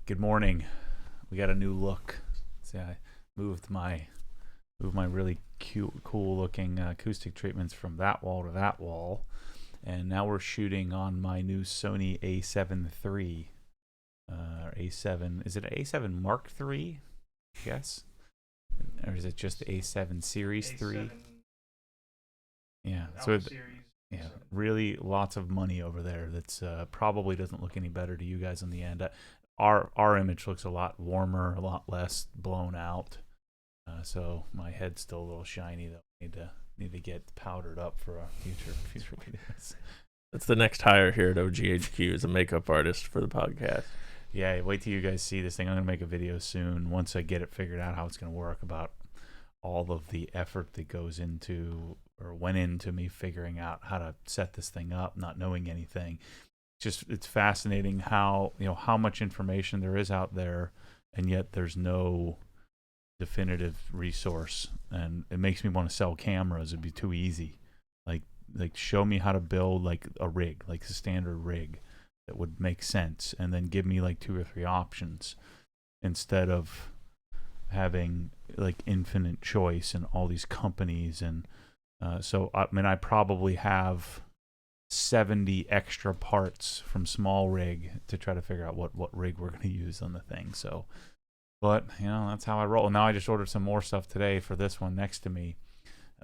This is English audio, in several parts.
Good morning. We got a new look. See, I moved my really cute, cool-looking acoustic treatments from that wall to that wall, and now we're shooting on my new Sony A7 III. A7, is it an A7 Mark III? Yes, or is it just A7 Series 3? Yeah, so yeah, really lots of money over there. That's probably doesn't look any better to you guys in the end. Our image looks a lot warmer, a lot less blown out. So my head's still a little shiny though. Need to get powdered up for a future videos. That's the next hire here at OGHQ as a makeup artist for the podcast. Yeah, wait till you guys see this thing. I'm gonna make a video soon once I get it figured out how it's gonna work, about all of the effort that goes into or went into me figuring out how to set this thing up, not knowing anything. It's fascinating how much information there is out there, and yet there's no definitive resource, and it makes me want to sell cameras. It'd be too easy. Like show me how to build like a rig, like a standard rig that would make sense, and then give me like 2 or 3 options instead of having like infinite choice and all these companies. And so I mean, I probably have 70 extra parts from small rig to try to figure out what rig we're going to use on the thing. So, but that's how I roll. Now I just ordered some more stuff today for this one next to me.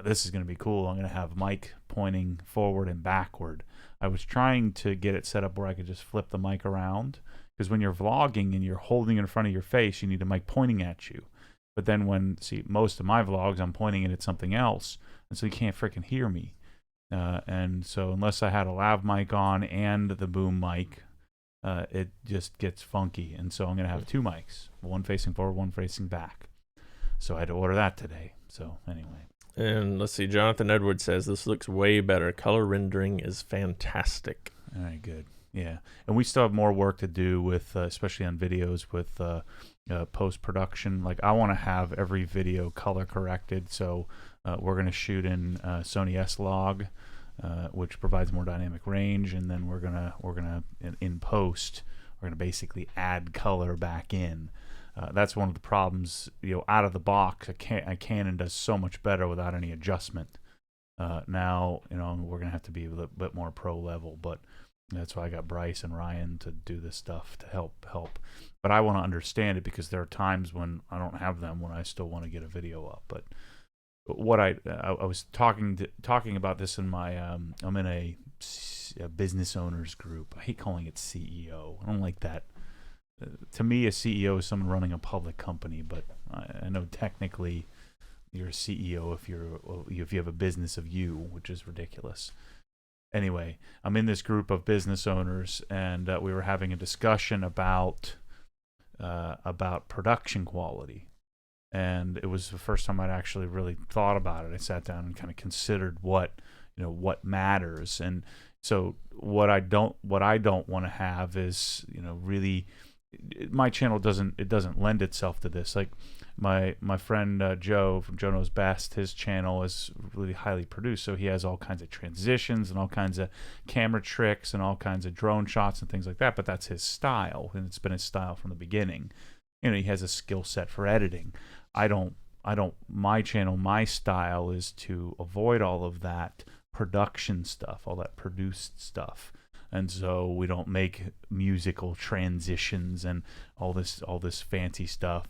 This is going to be cool. I'm going to have mic pointing forward and backward. I was trying to get it set up where I could just flip the mic around, because when you're vlogging and you're holding it in front of your face, you need a mic pointing at you. But then most of my vlogs, I'm pointing it at something else, and so you can't freaking hear me. And so unless I had a lav mic on and the boom mic, it just gets funky. And so I'm going to have 2 mics, one facing forward, one facing back. So I had to order that today. So anyway. And let's see, Jonathan Edwards says, this looks way better. Color rendering is fantastic. All right, good. Yeah. And we still have more work to do with, especially on videos, with post-production. Like, I want to have every video color corrected. So we're going to shoot in Sony S-Log, which provides more dynamic range, and then we're gonna in post we're gonna basically add color back in. That's one of the problems. Out of the box, a Canon does so much better without any adjustment. Now we're gonna have to be a little bit more pro level, but that's why I got Bryce and Ryan to do this stuff to help. But I want to understand it, because there are times when I don't have them, when I still want to get a video up. But what I was talking about this in my I'm in a business owners group. I hate calling it CEO. I don't like that. To me, a CEO is someone running a public company, but I know technically you're a CEO if you have a business of you, which is ridiculous. Anyway, I'm in this group of business owners, and we were having a discussion about production quality. And it was the first time I'd actually really thought about it. I sat down and kind of considered what matters. And so what I don't want to have is, really, my channel doesn't lend itself to this. Like my friend Joe from Joe Knows Best, his channel is really highly produced, so he has all kinds of transitions and all kinds of camera tricks and all kinds of drone shots and things like that. But that's his style, and it's been his style from the beginning. He has a skill set for editing. My channel, my style is to avoid all of that production stuff, all that produced stuff. And so we don't make musical transitions and all this fancy stuff.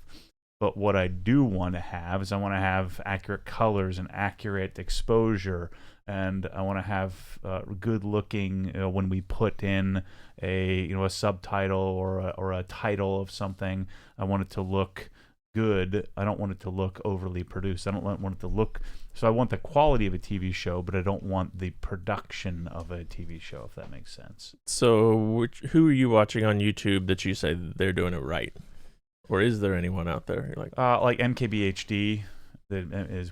But what I do want to have is I want to have accurate colors and accurate exposure, and I want to have good looking when we put in a subtitle or a title of something. I want it to look good. I don't want it to look overly produced. I don't want it to look. So I want the quality of a TV show, but I don't want the production of a TV show, if that makes sense. So who are you watching on YouTube that you say they're doing it right? Or is there anyone out there like MKBHD,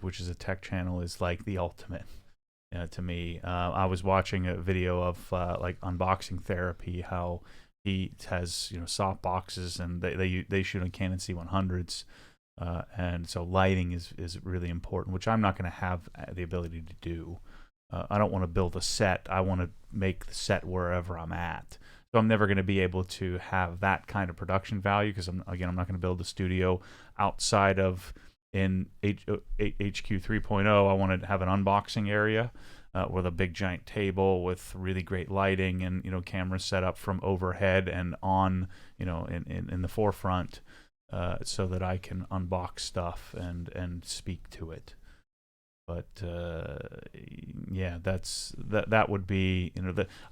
which is a tech channel, is like the ultimate to me. I was watching a video of like unboxing therapy, how he has soft boxes, and they shoot on Canon C100s, and so lighting is really important, which I'm not going to have the ability to do. I don't want to build a set. I want to make the set wherever I'm at. So I'm never going to be able to have that kind of production value because I'm not going to build a studio outside of in HQ 3.0. I want to have an unboxing area with a big giant table with really great lighting and cameras set up from overhead and on in the forefront so that I can unbox stuff and speak to it. But yeah, that would be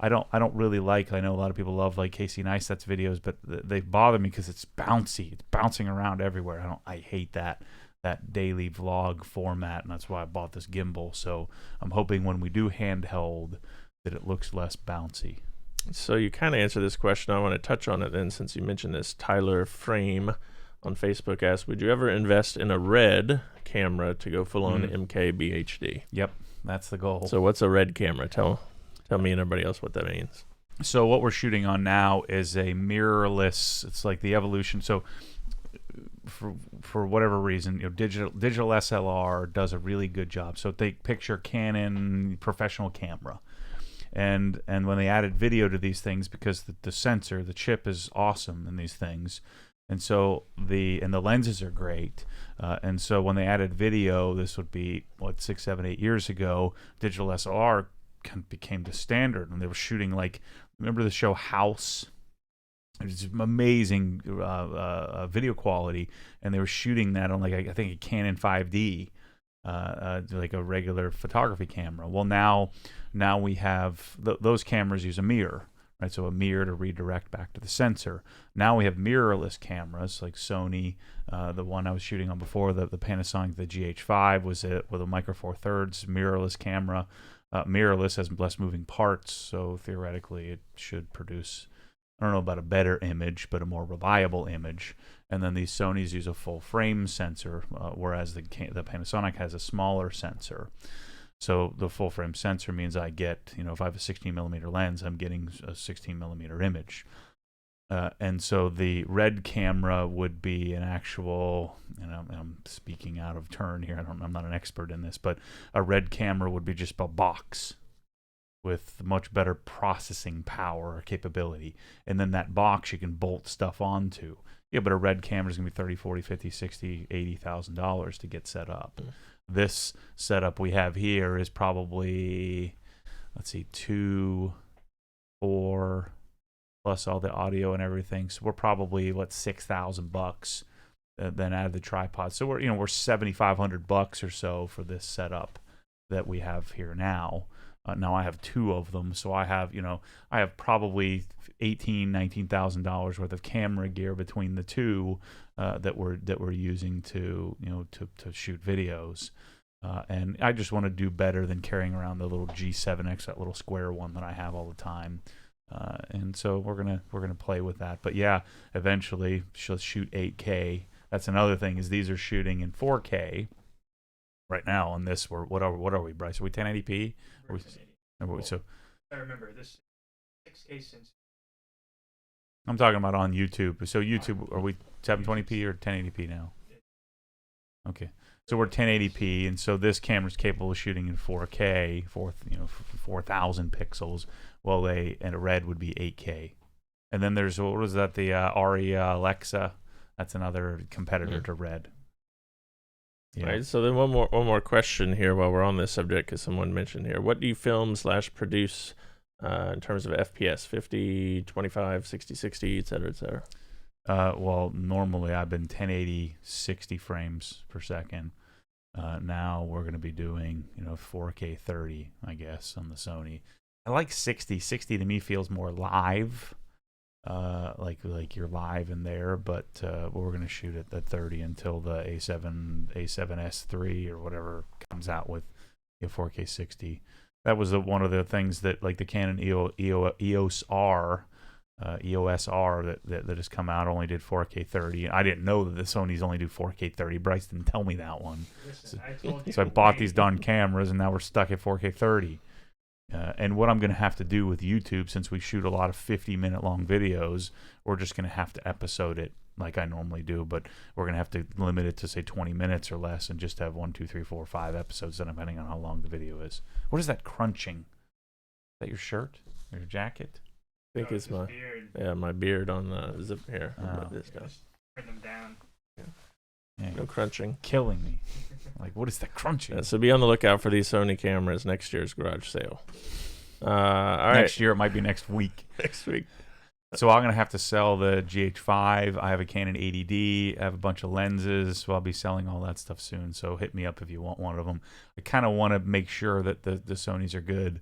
I don't really like. I know a lot of people love like Casey Neistat's videos, but they bother me because it's bouncy. It's bouncing around everywhere. I hate that daily vlog format, and that's why I bought this gimbal. So I'm hoping when we do handheld that it looks less bouncy. So you kind of answered this question. I want to touch on it then, since you mentioned this. Tyler Frame on Facebook asked, would you ever invest in a RED camera to go full on MKBHD? Yep, that's the goal. So what's a RED camera? Tell me and everybody else what that means. So what we're shooting on now is a mirrorless. It's like the evolution. So for whatever reason, digital SLR does a really good job. So they picture Canon professional camera. And when they added video to these things, because the sensor, the chip is awesome in these things, and so the lenses are great, and so when they added video, this would be 6, 7, 8 years ago, digital SLR became the standard, and they were shooting remember the show House? It was amazing video quality, and they were shooting that on I think a Canon 5D. Like a regular photography camera. Well, now we have those cameras use a mirror, right? So a mirror to redirect back to the sensor. Now we have mirrorless cameras like Sony. The one I was shooting on before, the Panasonic, the GH5 was with a Micro Four Thirds mirrorless camera. Mirrorless has less moving parts, so theoretically it should produce, I don't know about a better image, but a more reliable image. And then these Sonys use a full frame sensor, whereas the Panasonic has a smaller sensor. So the full frame sensor means I get, if I have a 16 millimeter lens, I'm getting a 16 millimeter image. And so the RED camera would be an actual, I'm speaking out of turn here. I'm not an expert in this, but a RED camera would be just a box with much better processing power or capability. And then that box you can bolt stuff onto. Yeah, but a RED camera is going to be $30, $40, $50, $60, $80,000 to get set up. This setup we have here is probably, let's see, 2, 4, plus all the audio and everything. So we're probably $6,000. Then add the tripod. So we're $7,500 or so for this setup that we have here now. Now I have 2 of them, so I have probably $18,000-$19,000 worth of camera gear between the 2 that we're using to shoot videos. And I just want to do better than carrying around the little G7X, that little square one that I have all the time. And so we're gonna play with that. But yeah, eventually she'll shoot 8K. That's another thing, is these are shooting in 4K. Right now on this, what are we, Bryce? Are we 1080p? So I remember this 6K since. I'm talking about on YouTube. So YouTube, are we 720p or 1080p now? Okay, so we're 1080p, and so this camera's capable of shooting in 4K, 4,000 pixels. Well, and a RED would be 8K. And then there's, what was that? The ARRI Alexa. That's another competitor to RED. Yeah. Right. So then one more question here while we're on this subject, because someone mentioned here, what do you film / produce in terms of FPS? 50, 25, 60, 60, et cetera, et cetera? Well, normally I've been 1080, 60 frames per second. Now we're going to be doing 4K 30, I guess, on the Sony. I like 60. 60 to me feels more live. Like you're live in there, but we're going to shoot at the 30 until the A7S3 or whatever comes out with 4K 60. That was one of the things that, like the Canon EOS R that has come out, only did 4K 30. I didn't know that the Sonys only do 4K 30. Bryce didn't tell me that one. Listen, I told you. So I bought these darn cameras, and now we're stuck at 4K 30. And what I'm going to have to do with YouTube, since we shoot a lot of 50-minute long videos, we're just going to have to episode it like I normally do, but we're going to have to limit it to, say, 20 minutes or less and just have 1, 2, 3, 4, 5 episodes, depending on how long the video is. What is that crunching? Is that your shirt or your jacket? think it's his my beard. my beard on the zip here. Oh. But this guy. Just turn them down. Yeah, No crunching. killing me. Like, what is that crunching? Yeah, so be on the lookout for these Sony cameras next year's garage sale. All right. Next year, it might be next week. Next week. So I'm going to have to sell the GH5. I have a Canon 80D. I have a bunch of lenses, so I'll be selling all that stuff soon. So hit me up if you want one of them. I kind of want to make sure that the Sonys are good.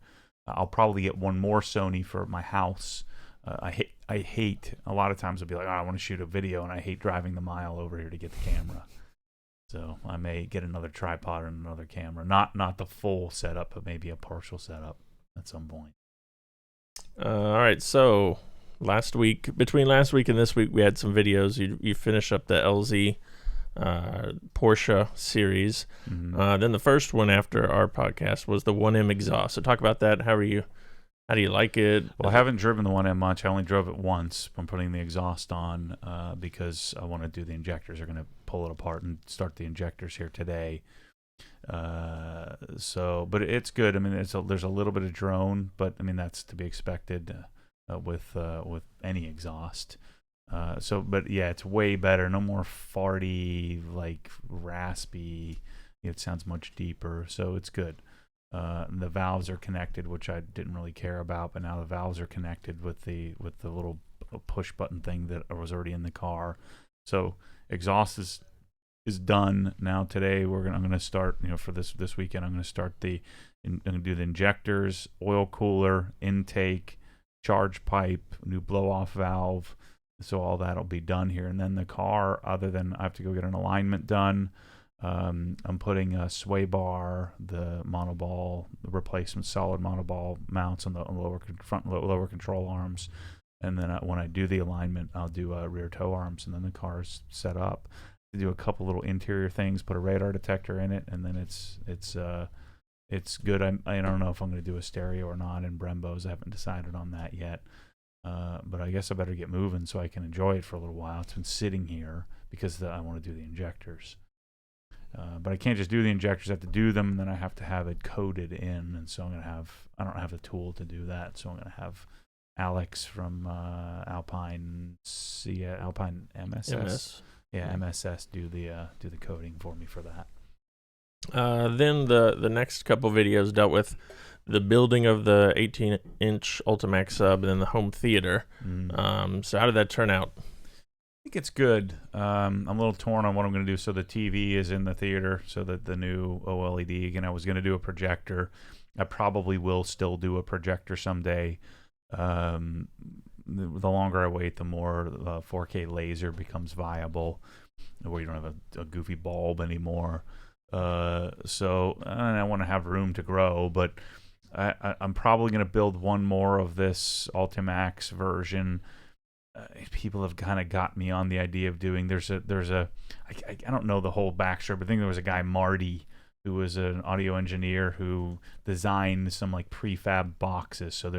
I'll probably get one more Sony for my house. I hate a lot of times I'll be like, oh, I want to shoot a video, and I hate driving the mile over here to get the camera. So I may get another tripod and another camera. Not the full setup, but maybe a partial setup at some point. All right, so between last week and this week, we had some videos. You finished up the LZ Porsche series. Mm-hmm. Then the first one after our podcast was the 1M exhaust. So talk about that. How do you like it? Well, I haven't driven the 1M much. I only drove it once when putting the exhaust on because I want to do the injectors. They're going to pull it apart and start the injectors here today. But it's good. I mean, there's a little bit of drone, but I mean that's to be expected with any exhaust. But yeah, it's way better. No more farty, like raspy. It sounds much deeper, so it's good. The valves are connected, which I didn't really care about, but now the valves are connected with the little push button thing that was already in the car. So exhaust is done now. Today I'm gonna start. For this weekend, I'm gonna start I'm gonna do the injectors, oil cooler, intake, charge pipe, new blow off valve. So all that'll be done here, and then the car. Other than I have to go get an alignment done. I'm putting a sway bar, the monoball, the replacement solid monoball mounts on the lower control arms, and then when I do the alignment, I'll do rear toe arms, and then the car's set up. I do a couple little interior things, put a radar detector in it, and then it's good. I don't know if I'm going to do a stereo or not in Brembos. I haven't decided on that yet, but I guess I better get moving so I can enjoy it for a little while. It's been sitting here because I want to do the injectors. But I can't just do the injectors. I have to do them, and then I have to have it coded in. And so I don't have the tool to do that. So I'm going to have Alex from Alpine MSS. Yeah, MSS do the coding for me for that. Then the next couple videos dealt with the building of the 18-inch Ultimax sub and then the home theater. So how did that turn out? I think it's good. I'm a little torn on what I'm going to do. So the TV is in the theater, so that the new OLED. Again, I was going to do a projector. I probably will still do a projector someday. The longer I wait, the more 4K laser becomes viable, where you don't have a goofy bulb anymore. So I want to have room to grow, but I'm probably going to build one more of this Ultimax version. People have kind of got me on the idea of doing. I don't know the whole backstory, but I think there was a guy, Marty, who was an audio engineer who designed some like prefab boxes. So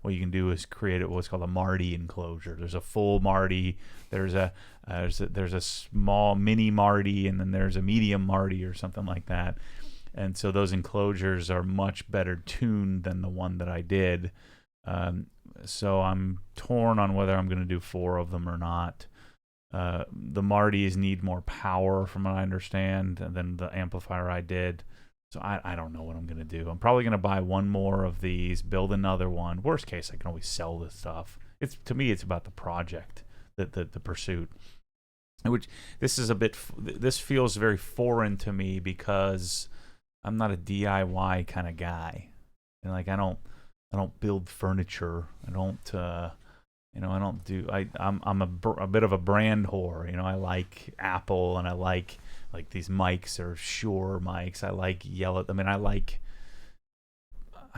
what you can do is create what's called a Marty enclosure. There's a full Marty, there's a small mini Marty, and then there's a medium Marty or something like that. And so those enclosures are much better tuned than the one that I did. So I'm torn on whether I'm going to do 4 of them or not. The Martys need more power, from what I understand, than the amplifier I did. So I don't know what I'm going to do. I'm probably going to buy one more of these, build another one. Worst case, I can always sell this stuff. To me, it's about the project, the pursuit. Which this feels very foreign to me because I'm not a DIY kind of guy, and like I don't build furniture. I don't, I'm a bit of a brand whore. I like Apple, and I like these mics or Shure mics. I like yellow. I mean, I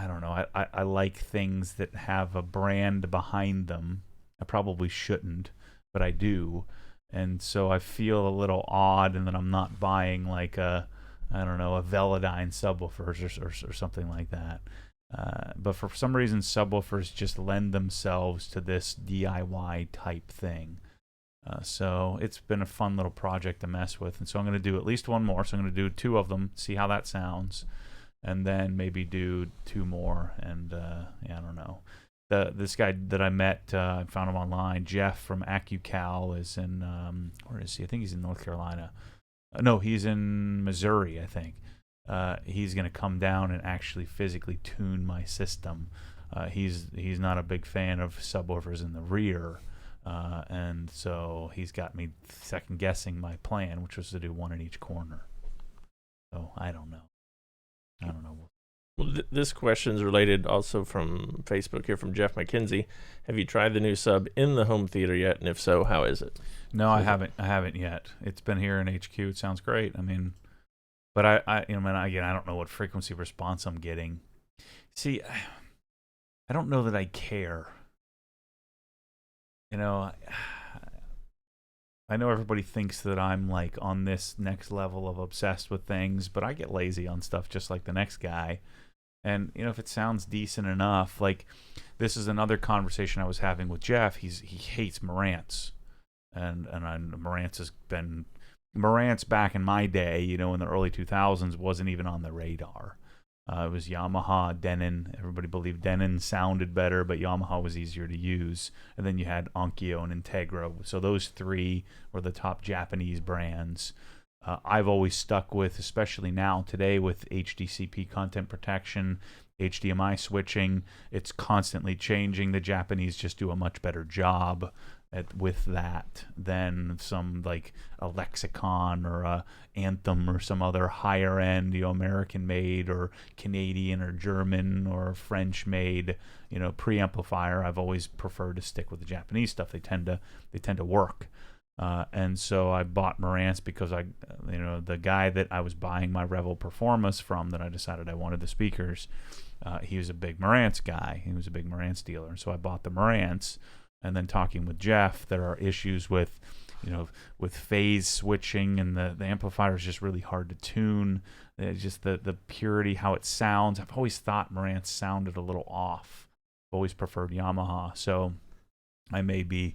don't know. I like things that have a brand behind them. I probably shouldn't, but I do. And so I feel a little odd, and then I'm not buying like a Velodyne subwoofers or something like that. But for some reason, subwoofers just lend themselves to this DIY type thing. So it's been a fun little project to mess with. And so I'm going to do at least one more. So I'm going to do 2 of them, see how that sounds, and then maybe do 2 more. And I don't know. this guy that I met, I found him online. Jeff from AccuCal is in where is he? I think he's in North Carolina. No, he's in Missouri, I think. He's going to come down and actually physically tune my system. He's not a big fan of subwoofers in the rear, and so he's got me second guessing my plan, which was to do one in each corner. So I don't know. Well, this question is related also from Facebook here from Jeff McKenzie. Have you tried the new sub in the home theater yet? And if so, how is it? No, I haven't. I haven't yet. It's been here in HQ. It sounds great. I mean, but I again, I don't know what frequency response I'm getting. See, I don't know that I care. You know, I know everybody thinks that I'm like on this next level of obsessed with things, but I get lazy on stuff just like the next guy. And if it sounds decent enough, like this is another conversation I was having with Jeff. He hates Marantz, and Marantz has been Marantz back in my day, in the early 2000s, wasn't even on the radar. It was Yamaha, Denon. Everybody believed Denon sounded better, but Yamaha was easier to use. And then you had Onkyo and Integra. So those three were the top Japanese brands. I've always stuck with, especially now today with HDCP content protection, HDMI switching. It's constantly changing. The Japanese just do a much better job with that than some like a Lexicon or a Anthem or some other higher end, American made or Canadian or German or French made, preamplifier. I've always preferred to stick with the Japanese stuff. They tend to work. And so I bought Marantz because the guy that I was buying my Revel Performance from, that I decided I wanted the speakers, he was a big Marantz guy. He was a big Marantz dealer. And so I bought the Marantz, and then talking with Jeff, there are issues with phase switching, and the amplifier is just really hard to tune. Just the purity, how it sounds. I've always thought Marantz sounded a little off. I've always preferred Yamaha. So I do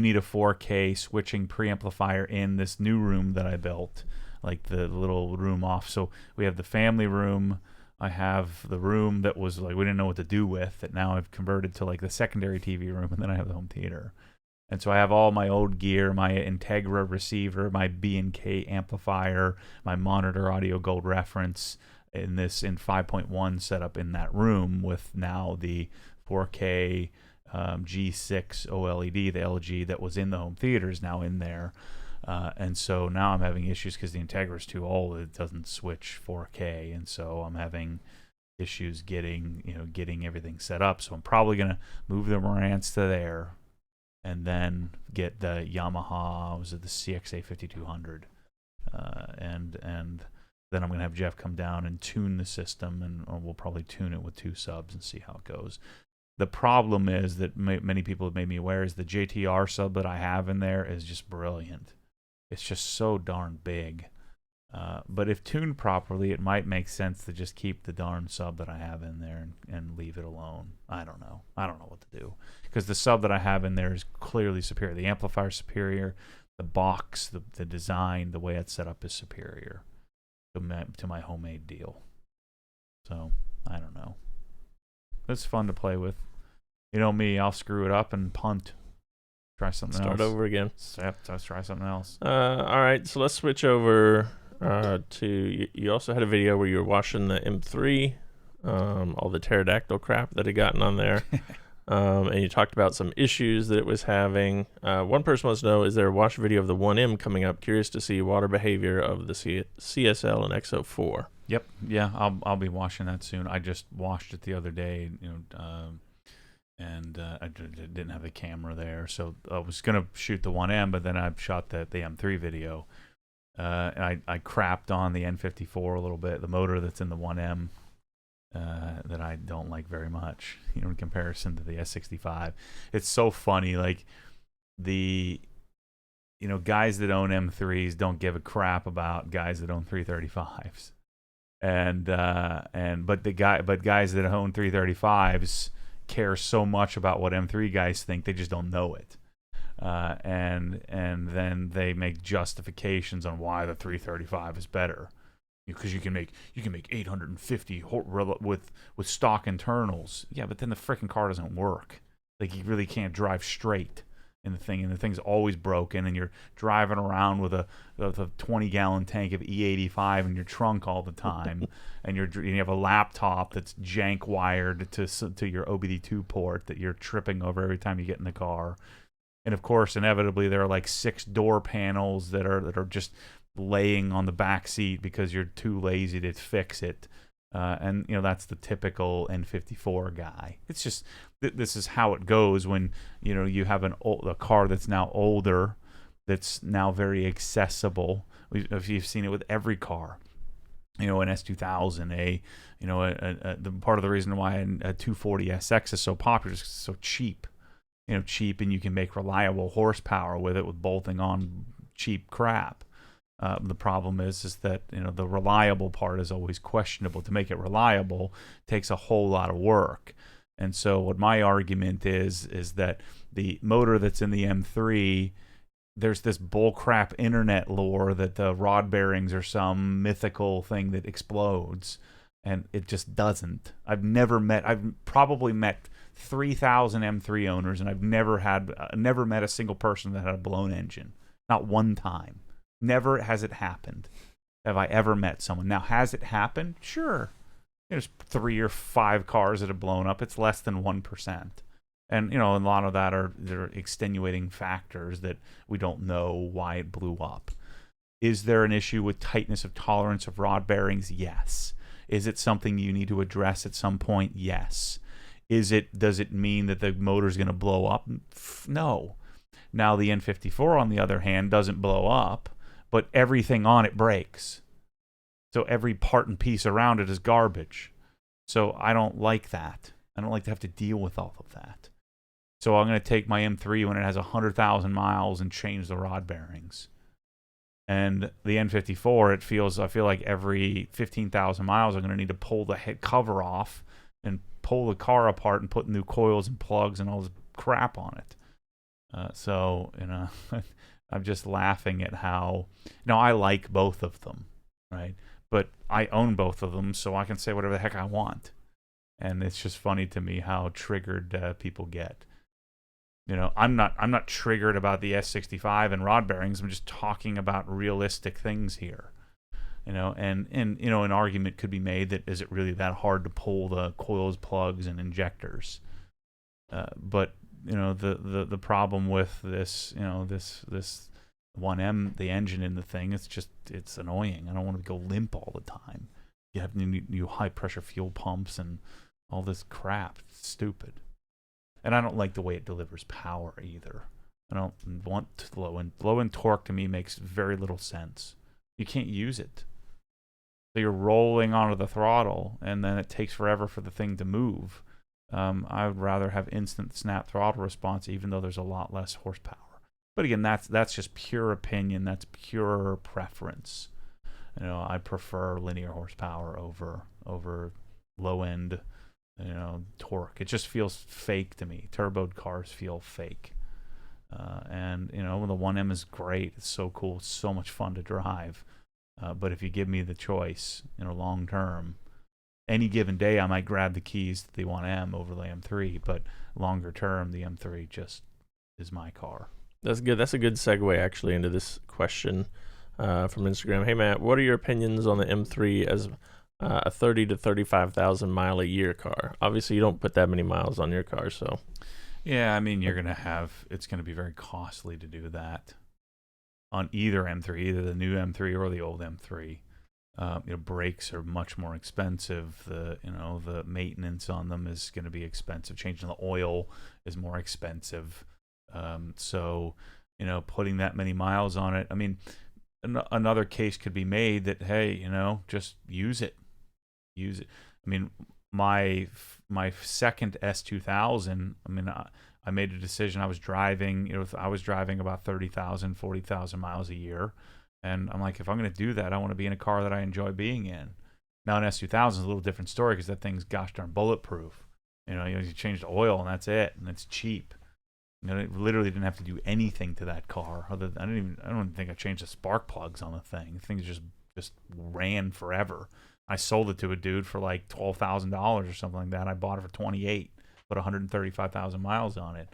need a 4K switching preamplifier in this new room that I built, like the little room off. So we have the family room. I have the room that was like we didn't know what to do with, that now I've converted to like the secondary TV room, and then I have the home theater. And so I have all my old gear, my Integra receiver, my B&K amplifier, my monitor audio gold reference in 5.1 setup in that room, with now the 4K G6 OLED, the LG that was in the home theater is now in there. And so now I'm having issues because the Integra is too old. It doesn't switch 4K. And so I'm having issues getting everything set up. So I'm probably going to move the Marantz to there and then get the Yamaha, was it the CXA 5200? And then I'm going to have Jeff come down and tune the system, and we'll probably tune it with 2 subs and see how it goes. The problem is that many people have made me aware is the JTR sub that I have in there is just brilliant. It's just so darn big. But if tuned properly, it might make sense to just keep the darn sub that I have in there and leave it alone. I don't know. I don't know what to do. Because the sub that I have in there is clearly superior. The amplifier is superior. The box, the design, the way it's set up is superior to my homemade deal. So, I don't know. It's fun to play with. You know me, I'll screw it up and punt. Try something else. Start over again. Yep, let's try something else. All right, so let's switch over to... You also had a video where you were washing the M3, all the pterodactyl crap that had gotten on there. And you talked about some issues that it was having. One person wants to know, is there a wash video of the 1M coming up? Curious to see water behavior of the CSL and XO4. Yep, yeah, I'll be washing that soon. I just washed it the other day, and I didn't have the camera there, so I was gonna shoot the 1M, but then I shot the M3 video. And I crapped on the N54 a little bit, the motor that's in the 1M, that I don't like very much, in comparison to the S65. It's so funny, like guys that own M3s don't give a crap about guys that own 335s. But guys that own 335s care so much about what M3 guys think, they just don't know it. And then they make justifications on why the 335 is better. because you can make 850 with stock internals. Yeah, but then the freaking car doesn't work. Like, you really can't drive straight in the thing, and the thing's always broken, and you're driving around with a 20-gallon tank of E85 in your trunk all the time, and you have a laptop that's jank wired to your OBD2 port that you're tripping over every time you get in the car. And of course, inevitably, there are like 6 door panels that are just laying on the back seat because you're too lazy to fix it. And that's the typical N54 guy. It's just this is how it goes when you have a car that's now older, that's now very accessible. If you've seen it with every car, an S2000, the part of the reason why a 240SX is so popular is 'cause it's so cheap. Cheap, and you can make reliable horsepower with it with bolting on cheap crap. The problem is that the reliable part is always questionable. To make it reliable takes a whole lot of work. And so what my argument is that the motor that's in the M3, there's this bullcrap internet lore that the rod bearings are some mythical thing that explodes, and it just doesn't. I've probably met 3,000 M3 owners, and I've never met a single person that had a blown engine. Not one time. Never has it happened. Have I ever met someone? Now, has it happened? Sure. There's 3 or 5 cars that have blown up. It's less than 1%. And, a lot of that there are extenuating factors that we don't know why it blew up. Is there an issue with tightness of tolerance of rod bearings? Yes. Is it something you need to address at some point? Yes. Does it mean that the motor's going to blow up? No. Now, the N54, on the other hand, doesn't blow up, but everything on it breaks. So every part and piece around it is garbage. So I don't like that. I don't like to have to deal with all of that. So I'm going to take my M3 when it has 100,000 miles and change the rod bearings. And the N54, I feel like every 15,000 miles I'm going to need to pull the head cover off and pull the car apart and put new coils and plugs and all this crap on it. I'm just laughing at how, I like both of them, right? But I own both of them, so I can say whatever the heck I want. And it's just funny to me how triggered people get. I'm not triggered about the S65 and rod bearings. I'm just talking about realistic things here. And an argument could be made that is it really that hard to pull the coils, plugs, and injectors? But the problem with this, this 1M, the engine in the thing, it's annoying. I don't want to go limp all the time. You have new high pressure fuel pumps and all this crap. It's stupid. And I don't like the way it delivers power either. I don't want low end torque. To me makes very little sense. You can't use it. So you're rolling onto the throttle, and then it takes forever for the thing to move. I would rather have instant snap throttle response, even though there's a lot less horsepower. But again, that's just pure opinion. That's pure preference. I prefer linear horsepower over low end, torque. It just feels fake to me. Turboed cars feel fake. And the 1M is great. It's so cool. It's so much fun to drive. But if you give me the choice, long term, any given day, I might grab the keys to the 1M over the M3. But longer term, the M3 just is my car. That's good. That's a good segue actually into this question from Instagram. Hey Matt, what are your opinions on the M3 as a 30 to 35,000 mile a year car? Obviously, you don't put that many miles on your car, so. Yeah, I mean, it's going to be very costly to do that on either M3, either the new M3 or the old M3. Brakes are much more expensive. The maintenance on them is going to be expensive. Changing the oil is more expensive. So putting that many miles on it. I mean, another case could be made that, hey, just use it. I mean, my second S2000, I mean, I made a decision. I was driving, about 30,000, 40,000 miles a year. And I'm like, if I'm going to do that, I want to be in a car that I enjoy being in. Now, an S2000 is a little different story because that thing's gosh darn bulletproof. You change the oil and that's it, and it's cheap. It literally didn't have to do anything to that car. I don't even think I changed the spark plugs on the thing. The thing's just just ran forever. I sold it to a dude for like $12,000 or something like that. I bought it for 28, put 135,000 miles on it.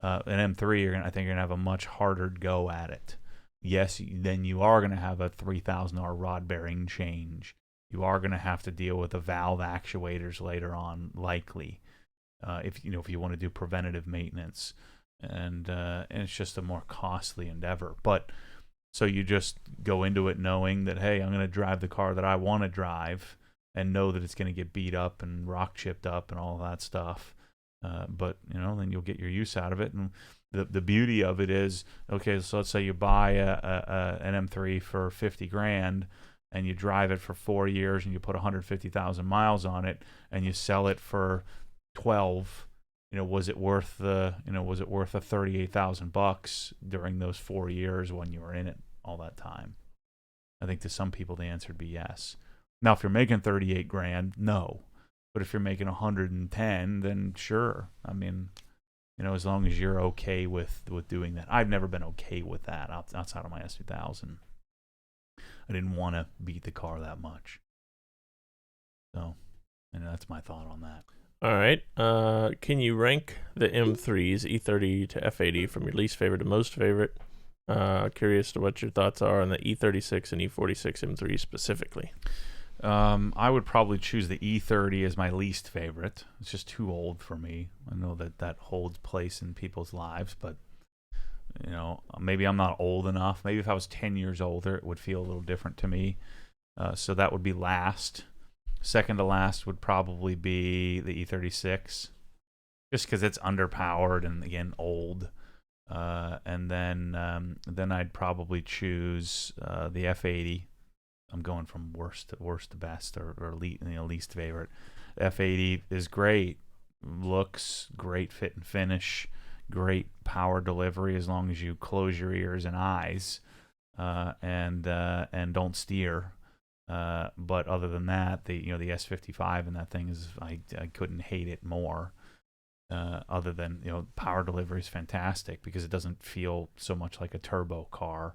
An M3, I think you're gonna have a much harder go at it. Yes, then you are gonna have a $3,000 rod bearing change. You are gonna have to deal with the valve actuators later on, likely, if you want to do preventative maintenance, and it's just a more costly endeavor. But so you just go into it knowing that, hey, I'm gonna drive the car that I want to drive, and know that it's gonna get beat up and rock chipped up and all that stuff. But then you'll get your use out of it. And the beauty of it is, okay, so let's say you buy an M3 for 50 grand, and you drive it for 4 years, and you put 150,000 miles on it, and you sell it for 12. Was it worth the 38,000 bucks during those 4 years when you were in it all that time? I think to some people the answer would be yes. Now, if you're making 38 grand, no. But if you're making 110, then sure. I mean, as long as you're okay with doing that. I've never been okay with that outside of my S2000. I didn't want to beat the car that much. So, that's my thought on that. All right. Can you rank the M3s, E30 to F80, from your least favorite to most favorite? Curious to what your thoughts are on the E36 and E46 M3 specifically. I would probably choose the E30 as my least favorite. It's just too old for me. I know that holds place in people's lives, but maybe I'm not old enough. Maybe if I was 10 years older, it would feel a little different to me. So that would be last. Second to last would probably be the E36, just because it's underpowered and, again, old. And then I'd probably choose the F80. I'm going from worst to best, or least favorite. F80 is great, looks great, fit and finish, great power delivery as long as you close your ears and eyes, and don't steer. But other than that, the S55 and that thing is, I couldn't hate it more. Other than power delivery is fantastic because it doesn't feel so much like a turbo car.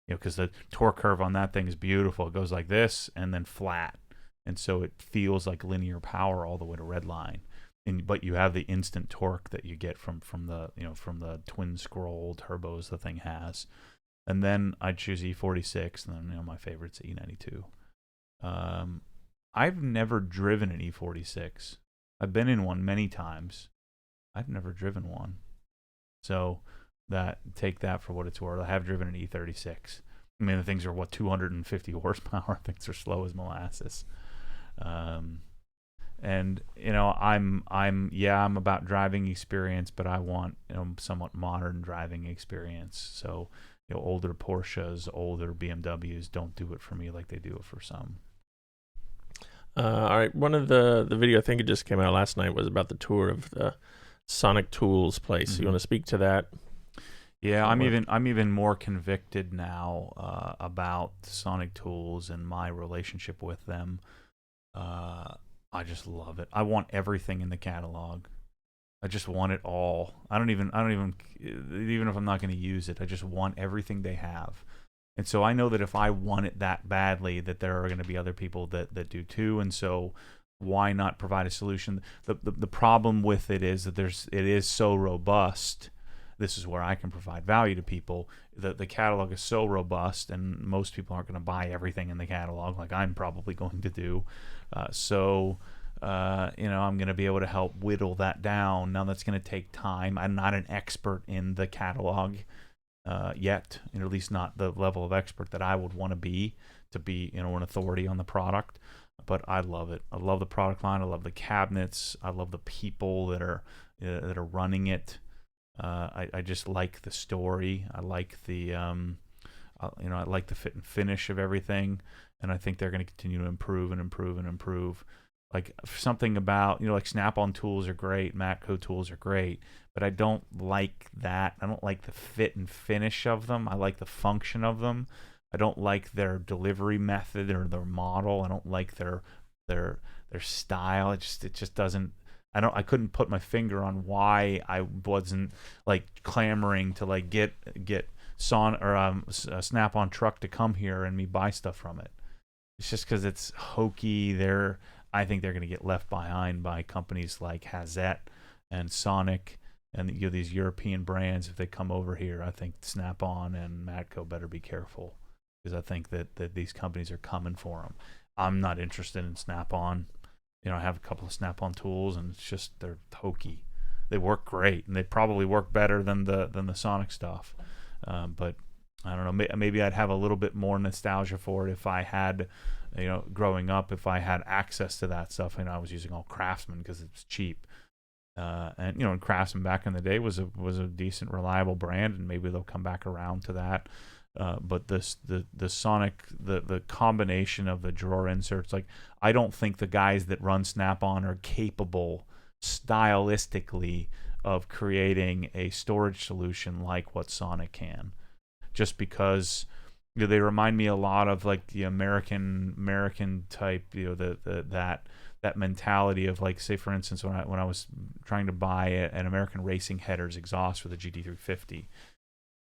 Because the torque curve on that thing is beautiful. It goes like this and then flat, and so it feels like linear power all the way to redline. But you have the instant torque that you get from the twin scroll turbos the thing has. And then I'd choose E46, and then my favorite's E92. I've never driven an E46. I've been in one many times. I've never driven one. So take that for what it's worth. I have driven an E36. I mean, the things are 250 horsepower. Things are slow as molasses. And I'm about driving experience, but I want somewhat modern driving experience. So older Porsches, older BMWs don't do it for me like they do it for some. All right, one of the video, I think it just came out last night, was about the tour of the Sonic Tools place. Mm-hmm. You want to speak to that? Yeah, I'm even more convicted now about Sonic Tools and my relationship with them. I just love it. I want everything in the catalog. I just want it all. I don't even if I'm not going to use it, I just want everything they have. And so I know that if I want it that badly, that there are going to be other people that do too. And so why not provide a solution? The problem with it is that it is so robust. This is where I can provide value to people. The catalog is so robust, and most people aren't going to buy everything in the catalog like I'm probably going to do. So I'm going to be able to help whittle that down. Now that's going to take time. I'm not an expert in the catalog yet, or at least not the level of expert that I would want to be an authority on the product. But I love it. I love the product line. I love the cabinets. I love the people that are running it. I just like the story. I like the I like the fit and finish of everything, and I think they're going to continue to improve and improve and improve. Like something about like Snap-on tools are great, Matco tools are great, but I don't like that. I don't like the fit and finish of them. I like the function of them. I don't like their delivery method or their model. I don't like their style. It just doesn't. I couldn't put my finger on why I wasn't like clamoring to like get Snap-on truck to come here and me buy stuff from it. It's just because it's hokey. I think they're going to get left behind by companies like Hazette and Sonic and these European brands. If they come over here, I think Snap-on and Matco better be careful, because I think that these companies are coming for them. I'm not interested in Snap-on. I have a couple of Snap-on tools, and it's just they're hokey. They work great, and they probably work better than the Sonic stuff. But I don't know. Maybe I'd have a little bit more nostalgia for it if I had, growing up, if I had access to that stuff. I was using all Craftsman because it's cheap. And Craftsman back in the day was a decent, reliable brand, and maybe they'll come back around to that. But the Sonic, the combination of the drawer inserts, like, I don't think the guys that run Snap-on are capable stylistically of creating a storage solution like what Sonic can, just because they remind me a lot of like the American type, that mentality of, like, say for instance, when I was trying to buy an American Racing Headers exhaust for the GT350.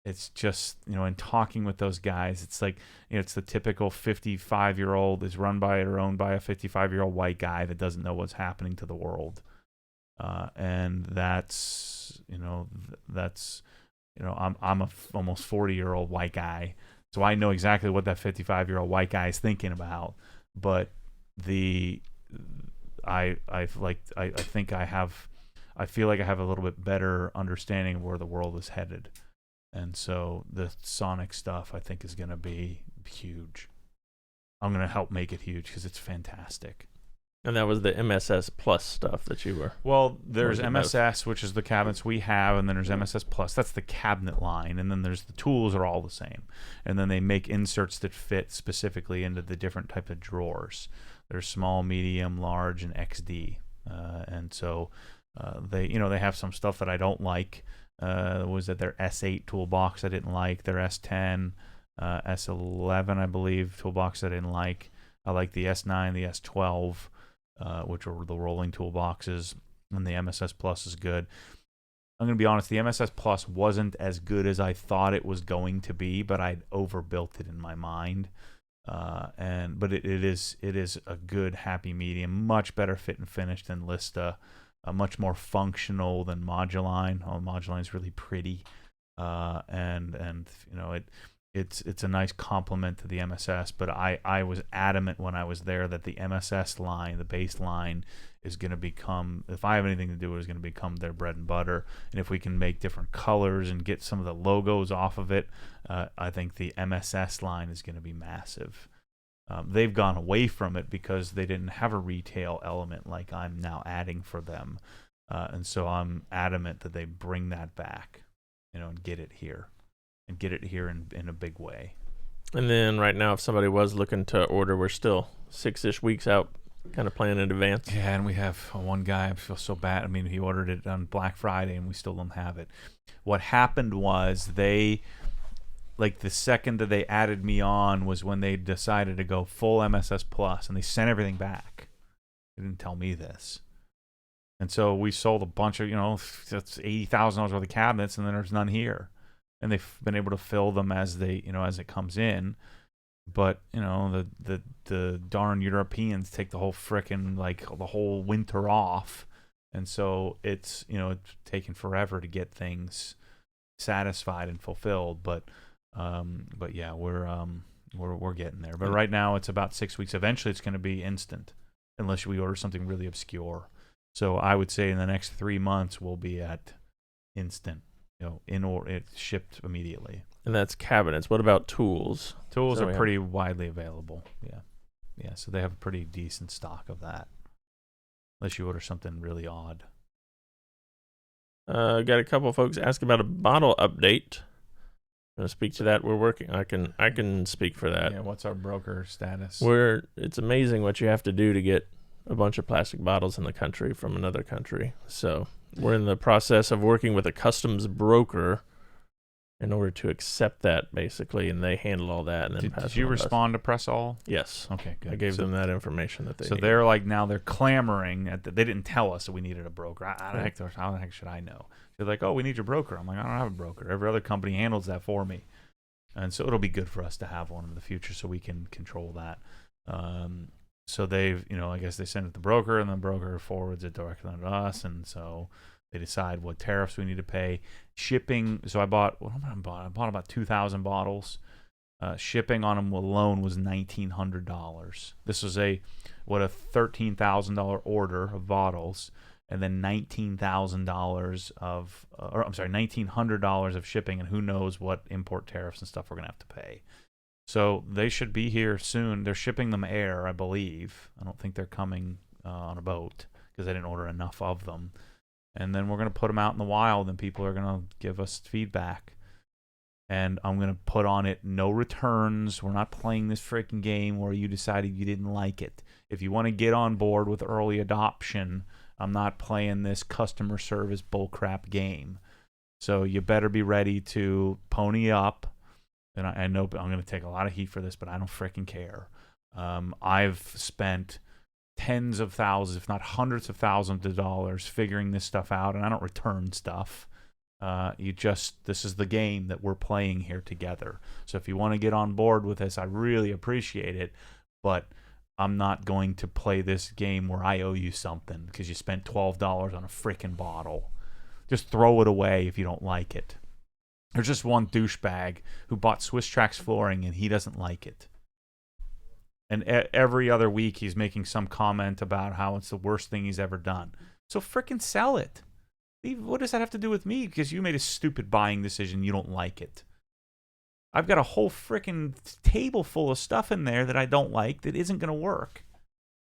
It's just, in talking with those guys, it's like, it's the typical 55-year-old is run by or owned by a 55-year-old white guy that doesn't know what's happening to the world. And that's I'm a almost 40-year-old white guy, so I know exactly what that 55-year-old white guy is thinking about. But I feel like I have a little bit better understanding of where the world is headed. And so the Sonic stuff, I think, is going to be huge. I'm going to help make it huge because it's fantastic. And that was the MSS Plus stuff that you were... Well, there's MSS, which is the cabinets we have, and then there's MSS Plus. That's the cabinet line. And then there's the tools are all the same. And then they make inserts that fit specifically into the different type of drawers. There's small, medium, large, and XD. And so they have some stuff that I don't like. Was that their S8 toolbox I didn't like, their S10, S11 I believe toolbox I didn't like. I like the S9, the S12, which are the rolling toolboxes, and the MSS Plus is good. I'm going to be honest, the MSS Plus wasn't as good as I thought it was going to be, but I'd overbuilt it in my mind. But it is a good happy medium, much better fit and finish than Lista. Much more functional than Moduline. Moduline is really pretty, and it's a nice complement to the MSS. But I was adamant when I was there that the MSS line, the base line, is going to become, if I have anything to do with it, is going to become their bread and butter. And if we can make different colors and get some of the logos off of it, I think the MSS line is going to be massive. They've gone away from it because they didn't have a retail element like I'm now adding for them. And so I'm adamant that they bring that back, and get it here. And get it here in a big way. And then right now, if somebody was looking to order, we're still 6-ish weeks out, kind of planning in advance. Yeah, and we have one guy, I feel so bad. I mean, he ordered it on Black Friday, and we still don't have it. What happened was the second that they added me on was when they decided to go full MSS Plus, and they sent everything back. They didn't tell me this. And so we sold a bunch of, that's $80,000 worth of cabinets, and then there's none here. And they've been able to fill them as it comes in. But, the darn Europeans take the whole frickin', the whole winter off. And so it's taken forever to get things satisfied and fulfilled. But yeah, we're getting there. But right now it's about 6 weeks. Eventually it's going to be instant, unless we order something really obscure. So I would say in the next 3 months we'll be at instant. It's shipped immediately. And that's cabinets. What about tools? Tools are pretty widely available. Yeah. So they have a pretty decent stock of that, unless you order something really odd. Got a couple of folks asking about a bottle update. Want to speak to that? We're working. I can speak for that. Yeah. What's our broker status? It's amazing what you have to do to get a bunch of plastic bottles in the country from another country. So we're in the process of working with a customs broker in order to accept that, basically, and they handle all that. And then did you respond to Press All? Yes. Okay, good. I gave them that information that they So need. they're clamoring. They didn't tell us that we needed a broker. How the heck should I know? They're like, oh, we need your broker. I'm like, I don't have a broker. Every other company handles that for me. And so it'll be good for us to have one in the future so we can control that. So they've, I guess they send it to the broker, and the broker forwards it directly to us, and so they decide what tariffs we need to pay. Shipping. So I bought about 2,000 bottles. Shipping on them alone was $1,900. This was a $13,000 order of bottles, and then $19,000 of, $1,900 of shipping, and who knows what import tariffs and stuff we're gonna have to pay. So they should be here soon. They're shipping them air, I believe. I don't think they're coming on a boat because I didn't order enough of them. And then we're going to put them out in the wild, and people are going to give us feedback. And I'm going to put on it no returns. We're not playing this freaking game where you decided you didn't like it. If you want to get on board with early adoption, I'm not playing this customer service bullcrap game. So you better be ready to pony up. And I know I'm going to take a lot of heat for this, but I don't freaking care. I've spent tens of thousands, if not hundreds of thousands of dollars figuring this stuff out, and I don't return stuff. This is the game that we're playing here together. So if you want to get on board with this, I really appreciate it, but I'm not going to play this game where I owe you something because you spent $12 on a freaking bottle. Just throw it away if you don't like it. There's just one douchebag who bought Swiss Trax flooring and he doesn't like it. And every other week he's making some comment about how it's the worst thing he's ever done. So frickin' sell it. What does that have to do with me? Because you made a stupid buying decision, you don't like it. I've got a whole frickin' table full of stuff in there that I don't like that isn't going to work.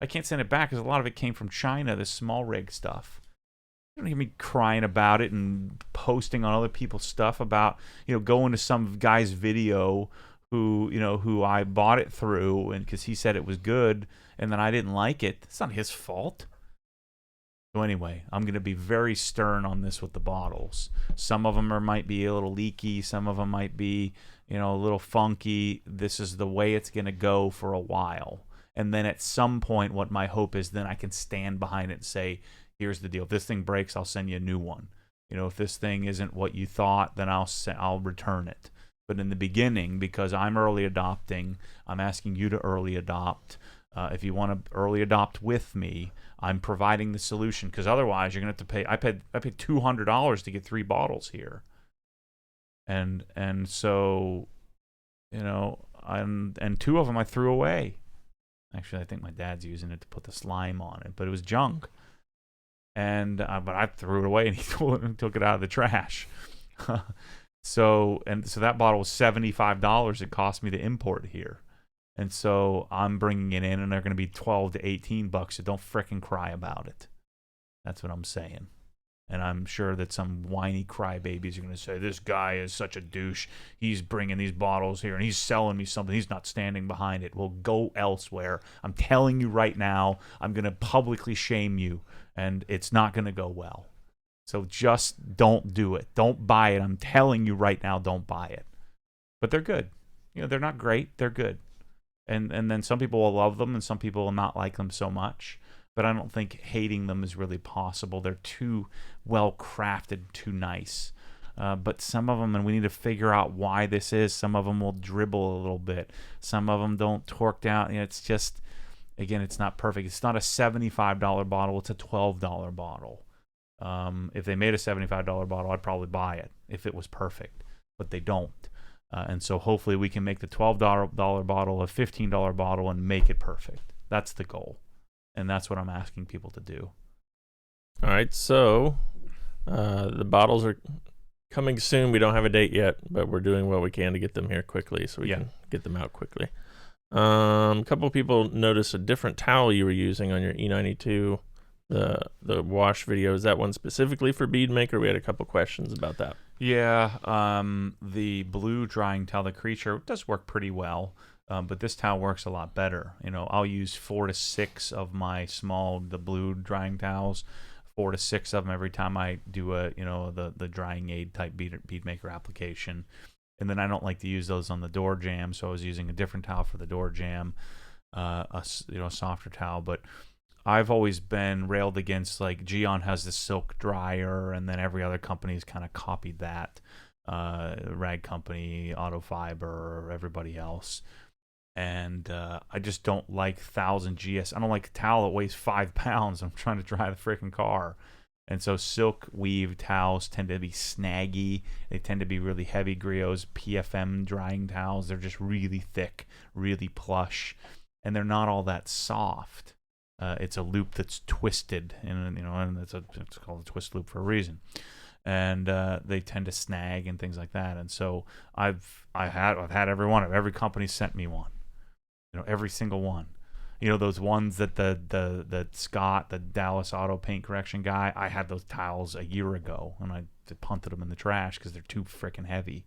I can't send it back because a lot of it came from China, this small rig stuff. You don't hear me crying about it and posting on other people's stuff about, going to some guy's video who I bought it through and because he said it was good and then I didn't like it. It's not his fault. So anyway, I'm going to be very stern on this with the bottles. Some of them might be a little leaky. Some of them might be, a little funky. This is the way it's going to go for a while. And then at some point, what my hope is, then I can stand behind it and say, here's the deal. If this thing breaks, I'll send you a new one. If this thing isn't what you thought, then I'll return it. But in the beginning, because I'm early adopting, I'm asking you to early adopt. If you want to early adopt with me, I'm providing the solution. Because otherwise, you're going to have to pay. I paid $200 to get 3 bottles here. And so, and 2 of them I threw away. Actually, I think my dad's using it to put the slime on it, but it was junk. And but I threw it away, and he took it out of the trash. So that bottle was $75. It cost me to import here, and so I'm bringing it in, and they're going to be $12 to $18. So don't frickin' cry about it. That's what I'm saying. And I'm sure that some whiny crybabies are going to say, this guy is such a douche. He's bringing these bottles here, and he's selling me something. He's not standing behind it. Well, go elsewhere. I'm telling you right now, I'm going to publicly shame you, and it's not going to go well. So just don't do it. Don't buy it. I'm telling you right now, don't buy it. But they're good. They're not great. They're good. And then some people will love them, and some people will not like them so much. But I don't think hating them is really possible. They're too well crafted, too nice. But some of them, and we need to figure out why this is. Some of them will dribble a little bit. Some of them don't torque down. It's just, again, it's not perfect. It's not a $75 bottle. It's a $12 bottle. If they made a $75 bottle, I'd probably buy it if it was perfect. But they don't. And so hopefully we can make the $12 bottle a $15 bottle and make it perfect. That's the goal. And that's what I'm asking people to do. All right, so the bottles are coming soon. We don't have a date yet, but we're doing what we can to get them here quickly so we can get them out quickly. A couple of people noticed a different towel you were using on your E92, the wash video. Is that one specifically for bead maker? We had a couple questions about that. Yeah, the blue drying towel, the Creature, does work pretty well. But this towel works a lot better. I'll use 4 to 6 of my the blue drying towels, 4 to 6 of them every time I do the drying aid type bead maker application. And then I don't like to use those on the door jamb, so I was using a different towel for the door jamb, a softer towel. But I've always been railed against, like, Geon has the silk dryer, and then every other company has kind of copied that. Rag Company, Auto Fiber, everybody else. and I just don't like 1,000 GS. I don't like a towel that weighs 5 pounds. I'm trying to dry the freaking car. And so silk weave towels tend to be snaggy. They tend to be really heavy. Griot's PFM drying towels, they're just really thick, really plush, and they're not all that soft. It's a loop that's twisted, and and it's called a twist loop for a reason. And they tend to snag and things like that. And so I've had every one of every company sent me one. Every single one. Those ones that the Scott, the Dallas Auto Paint Correction guy, I had those towels a year ago, and I punted them in the trash because they're too freaking heavy.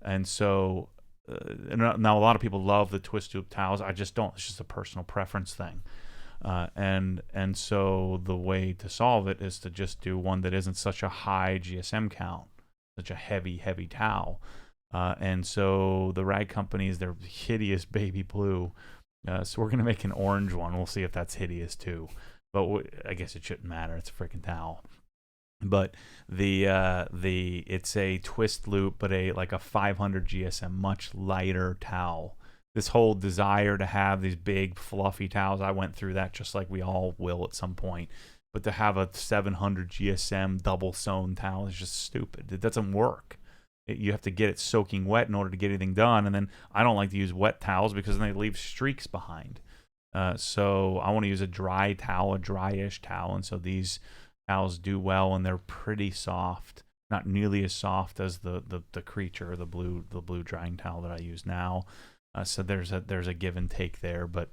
And so now a lot of people love the twist loop towels. I just don't. It's just a personal preference thing. And so the way to solve it is to just do one that isn't such a high GSM count, such a heavy towel. And so the rag companies, they're hideous baby blue. So we're going to make an orange one. We'll see if that's hideous too. But I guess it shouldn't matter. It's a freaking towel. But it's a twist loop, but like a 500 GSM, much lighter towel. This whole desire to have these big fluffy towels, I went through that just like we all will at some point. But to have a 700 GSM double sewn towel is just stupid. It doesn't work. You have to get it soaking wet in order to get anything done. And then I don't like to use wet towels because then they leave streaks behind. So I want to use a dry towel, a dryish towel. And so these towels do well, and they're pretty soft. Not nearly as soft as the Creature, the blue drying towel that I use now. So there's a give and take there. But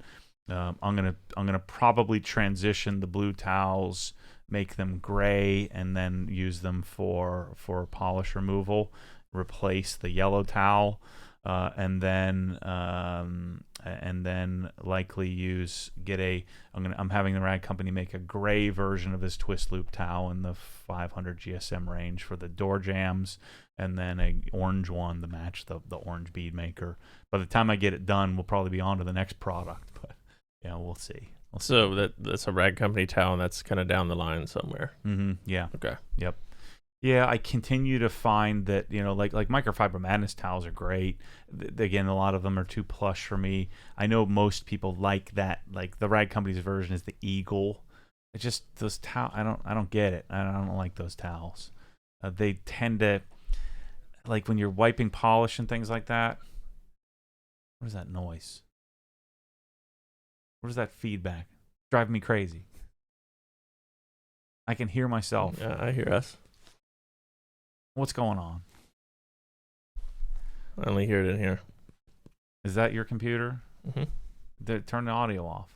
I'm gonna probably transition the blue towels, make them gray, and then use them for polish removal. Replace the yellow towel, and then likely I'm having the rag company make a gray version of this twist loop towel in the 500 GSM range for the door jambs, and then a orange one to match the orange bead maker. By the time I get it done, we'll probably be on to the next product, but we'll see. So that's a rag company towel, and that's kind of down the line somewhere. Yeah. Okay. Yep. Yeah, I continue to find that, like Microfiber Madness towels are great. Again, a lot of them are too plush for me. I know most people like that. Like the rag company's version is the Eagle. It's just those towels. I don't get it. I don't like those towels. They tend to, like when you're wiping polish and things like that. What is that noise? What is that feedback? It's driving me crazy. I can hear myself. Yeah, I hear us. What's going on? I only hear it in here. Is that your computer? Mm-hmm. Turn the audio off.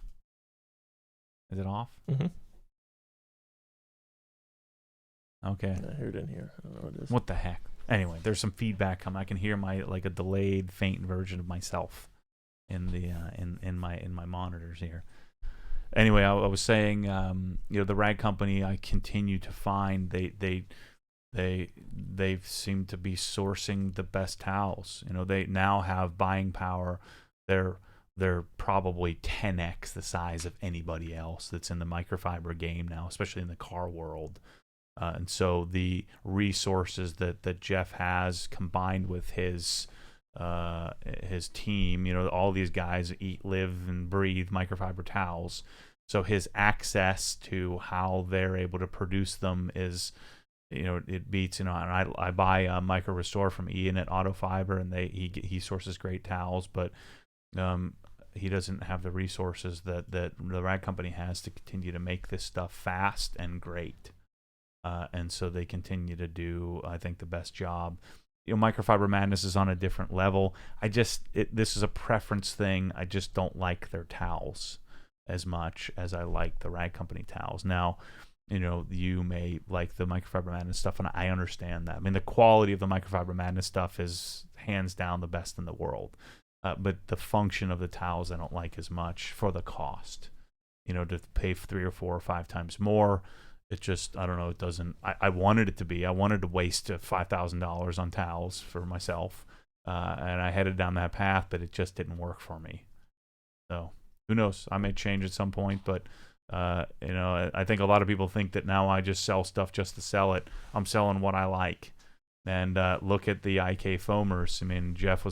Is it off? Mm-hmm. Okay. I hear it in here. I don't know what it is. What the heck? Anyway, there's some feedback coming. I can hear a delayed, faint version of myself in the in my monitors here. Anyway, I was saying, the rag company, I continue to find they seem to be sourcing the best towels. They now have buying power. They're probably 10x the size of anybody else that's in the microfiber game now, especially in the car world. And so the resources that Jeff has, combined with his team, all these guys eat, live, and breathe microfiber towels. So his access to how they're able to produce them is, it beats. And I buy a Micro Restore from Ian at Auto Fiber, and he sources great towels, but he doesn't have the resources that the rag company has to continue to make this stuff fast and great. And so they continue to do, I think, the best job. Microfiber Madness is on a different level. This is a preference thing. I just don't like their towels as much as I like the rag company towels. Now, you may like the Microfiber Madness stuff, and I understand that. I mean, the quality of the Microfiber Madness stuff is hands down the best in the world. But the function of the towels I don't like as much for the cost. To pay 3 or 4 or 5 times more, it just, I don't know, it doesn't, I wanted it to be. I wanted to waste $5,000 on towels for myself, and I headed down that path, but it just didn't work for me. So, who knows? I may change at some point, but, I think a lot of people think that now I just sell stuff just to sell it. I'm selling what I like. And look at the IK foamers. I mean, Jeff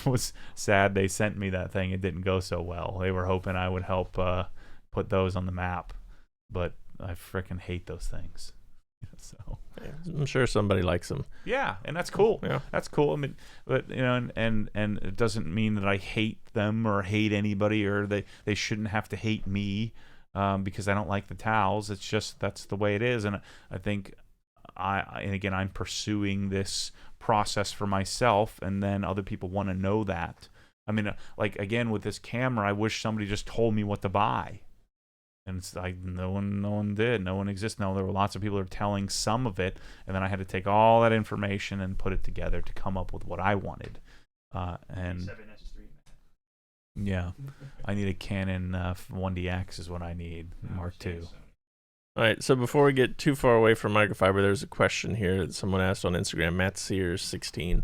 was sad they sent me that thing. It didn't go so well. They were hoping I would help put those on the map, but I frickin' hate those things. So I'm sure somebody likes them. yeah, and that's cool. Yeah. That's cool. I mean, but and it doesn't mean that I hate them or hate anybody, or they shouldn't have to hate me because I don't like the towels. It's just that's the way it is, and I think and again, I'm pursuing this process for myself, and then other people want to know that. I mean, like again with this camera, I wish somebody just told me what to buy, and it's like no one did. No one exists. No, there were lots of people who were telling some of it, and then I had to take all that information and put it together to come up with what I wanted. And 7S3. yeah, I need a Canon 1DX is what I need, Mark II. All right, so before we get too far away from microfiber, there's a question here that someone asked on Instagram, Matt Sears 16.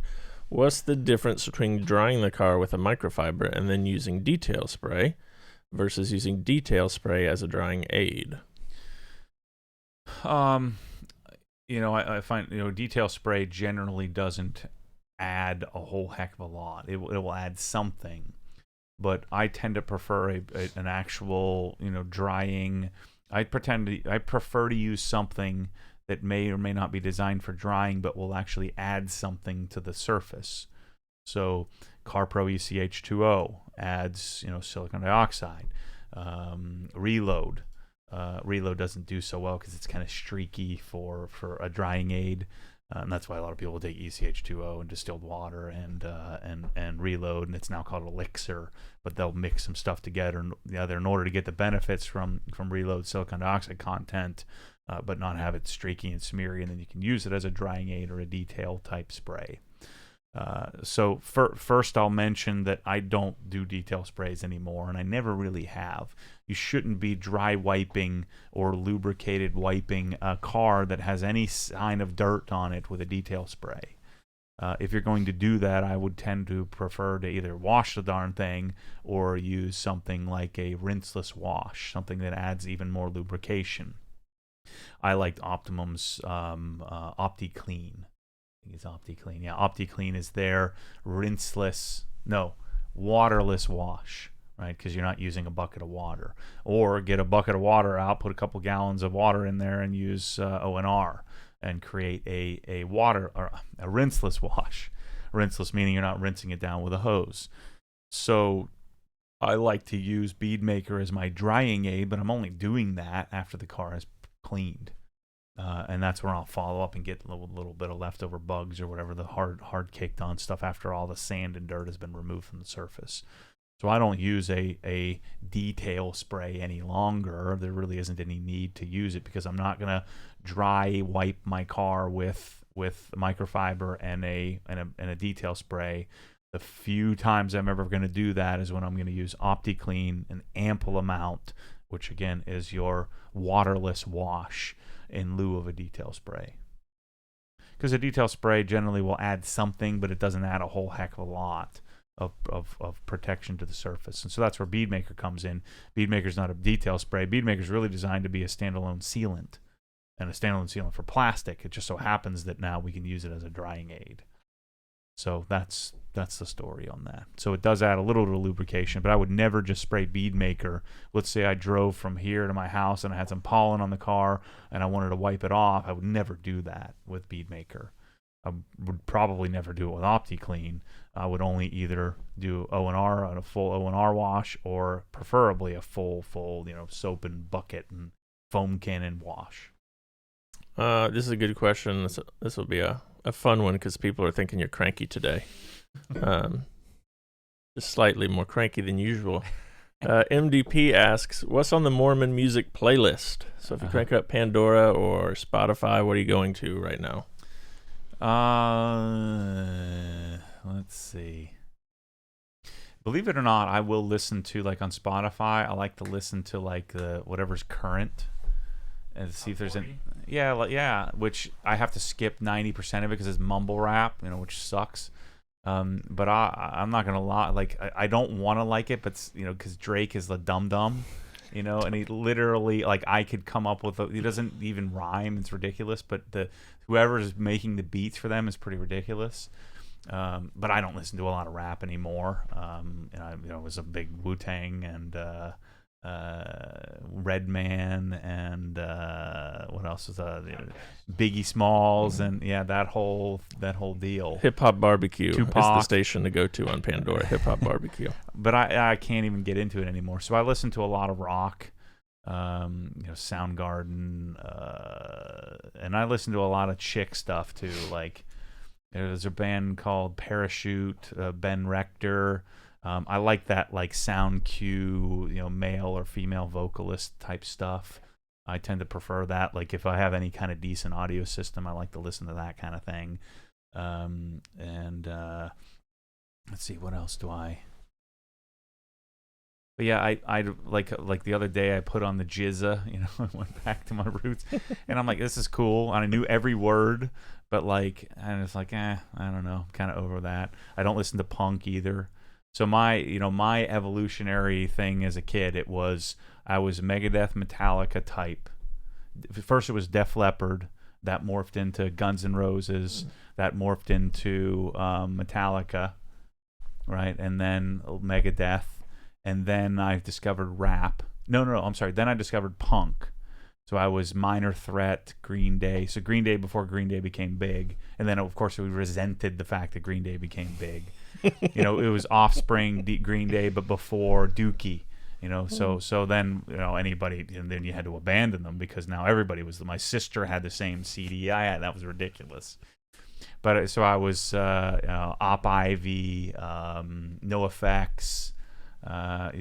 What's the difference between drying the car with a microfiber and then using detail spray versus using detail spray as a drying aid? I find detail spray generally doesn't add a whole heck of a lot. It will add something, but I tend to prefer an actual drying. I prefer to use something that may or may not be designed for drying, but will actually add something to the surface. So CarPro ECH2O adds silicon dioxide. Reload doesn't do so well because it's kind of streaky for a drying aid, and that's why a lot of people will take ECH2O and distilled water and Reload, and it's now called Elixir, but they'll mix some stuff together in order to get the benefits from Reload silicon dioxide content, but not have it streaky and smeary, and then you can use it as a drying aid or a detail type spray. So first I'll mention that I don't do detail sprays anymore, and I never really have. You shouldn't be dry wiping or lubricated wiping a car that has any sign of dirt on it with a detail spray. If you're going to do that, I would tend to prefer to either wash the darn thing or use something like a rinseless wash, something that adds even more lubrication. I liked Optimum's OptiClean. It's OptiClean. Yeah, OptiClean is their waterless wash, right? Because you're not using a bucket of water. Or get a bucket of water out, put a couple gallons of water in there, and use ONR and create a water or a rinseless wash. Rinseless meaning you're not rinsing it down with a hose. So I like to use Beadmaker as my drying aid, but I'm only doing that after the car is cleaned. And that's where I'll follow up and get a little bit of leftover bugs or whatever, the hard caked on stuff after all the sand and dirt has been removed from the surface. So I don't use a detail spray any longer. There really isn't any need to use it because I'm not gonna dry wipe my car with microfiber and a detail spray. The few times I'm ever going to do that is when I'm going to use OptiClean, an ample amount, which again is your waterless wash, in lieu of a detail spray. Because a detail spray generally will add something, but it doesn't add a whole heck of a lot of protection to the surface. And so that's where Beadmaker comes in. Beadmaker's not a detail spray. Beadmaker's really designed to be a standalone sealant, and a standalone sealant for plastic. It just so happens that now we can use it as a drying aid. So that's the story on that. So it does add a little to lubrication, but I would never just spray Beadmaker. Let's say I drove from here to my house and I had some pollen on the car and I wanted to wipe it off. I would never do that with Beadmaker. I would probably never do it with OptiClean. I would only either do O&R on a full O&R wash, or preferably a full soap and bucket and foam cannon wash. This is a good question. This will be a fun one because people are thinking you're cranky today. Just slightly more cranky than usual. MDP asks, what's on the Mormon music playlist? So if you crank up Pandora or Spotify, what are you going to right now? Let's see. Believe it or not, I will listen to, like on Spotify, I like to listen to like whatever's current and see if there's any. Yeah, which I have to skip 90% of it because it's mumble rap, which sucks. But I'm not gonna lie, like I don't want to like it, but because Drake is the dum dum, you know, and he literally, like, I could come up with he doesn't even rhyme. It's ridiculous, but whoever's making the beats for them is pretty ridiculous. But I don't listen to a lot of rap anymore. And I, was a big Wu-Tang and Redman and what else was Biggie Smalls and that whole deal. Hip Hop Barbecue Tupac. is the station to go to on Pandora. Hip Hop Barbecue. But I can't even get into it anymore. So I listen to a lot of rock, Soundgarden, and I listen to a lot of chick stuff too. Like there's a band called Parachute, Ben Rector. I like that, like, sound cue, male or female vocalist type stuff. I tend to prefer that. Like, if I have any kind of decent audio system, I like to listen to that kind of thing. Let's see, what else do I? But yeah, I like the other day I put on the Jizza, I went back to my roots, and I'm like, this is cool. And I knew every word, but like, and it's like, I don't know, kind of over that. I don't listen to punk either. So my evolutionary thing as a kid, I was Megadeth, Metallica type. First it was Def Leppard, that morphed into Guns N' Roses, that morphed into Metallica, right? And then Megadeth, and then I discovered rap. No, I'm sorry. Then I discovered punk. So I was Minor Threat, Green Day. So Green Day before Green Day became big, and then of course we resented the fact that Green Day became big. It was Offspring, Green Day, but before Dookie. So then anybody, and then you had to abandon them because now everybody was. My sister had the same CD I had. That was ridiculous. But so I was Op Ivy, NoFX.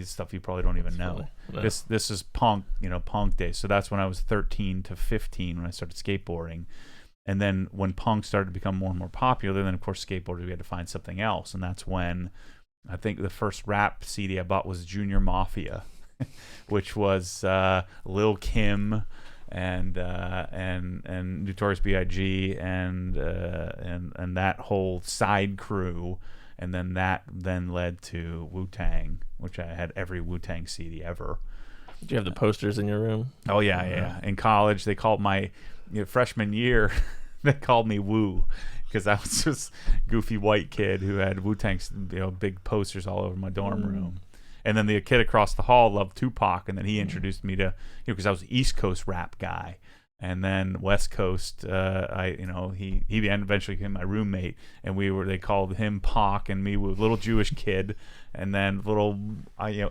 Stuff you probably don't even know. No. This is punk, punk days. So that's when I was 13 to 15 when I started skateboarding. And then when punk started to become more and more popular, then of course skateboarders, we had to find something else. And that's when I think the first rap CD I bought was Junior Mafia, which was Lil Kim and Notorious B.I.G. and that whole side crew. And then that led to Wu-Tang, which I had every Wu-Tang CD ever. Did you have the posters in your room? Oh, yeah. In college, they called my freshman year, they called me Wu because I was just goofy white kid who had Wu-Tang's big posters all over my dorm room. And then the kid across the hall loved Tupac, and then he introduced me to, because I was an East Coast rap guy. And then West Coast, he eventually became my roommate, and they called him Pac and me with little Jewish kid, and then little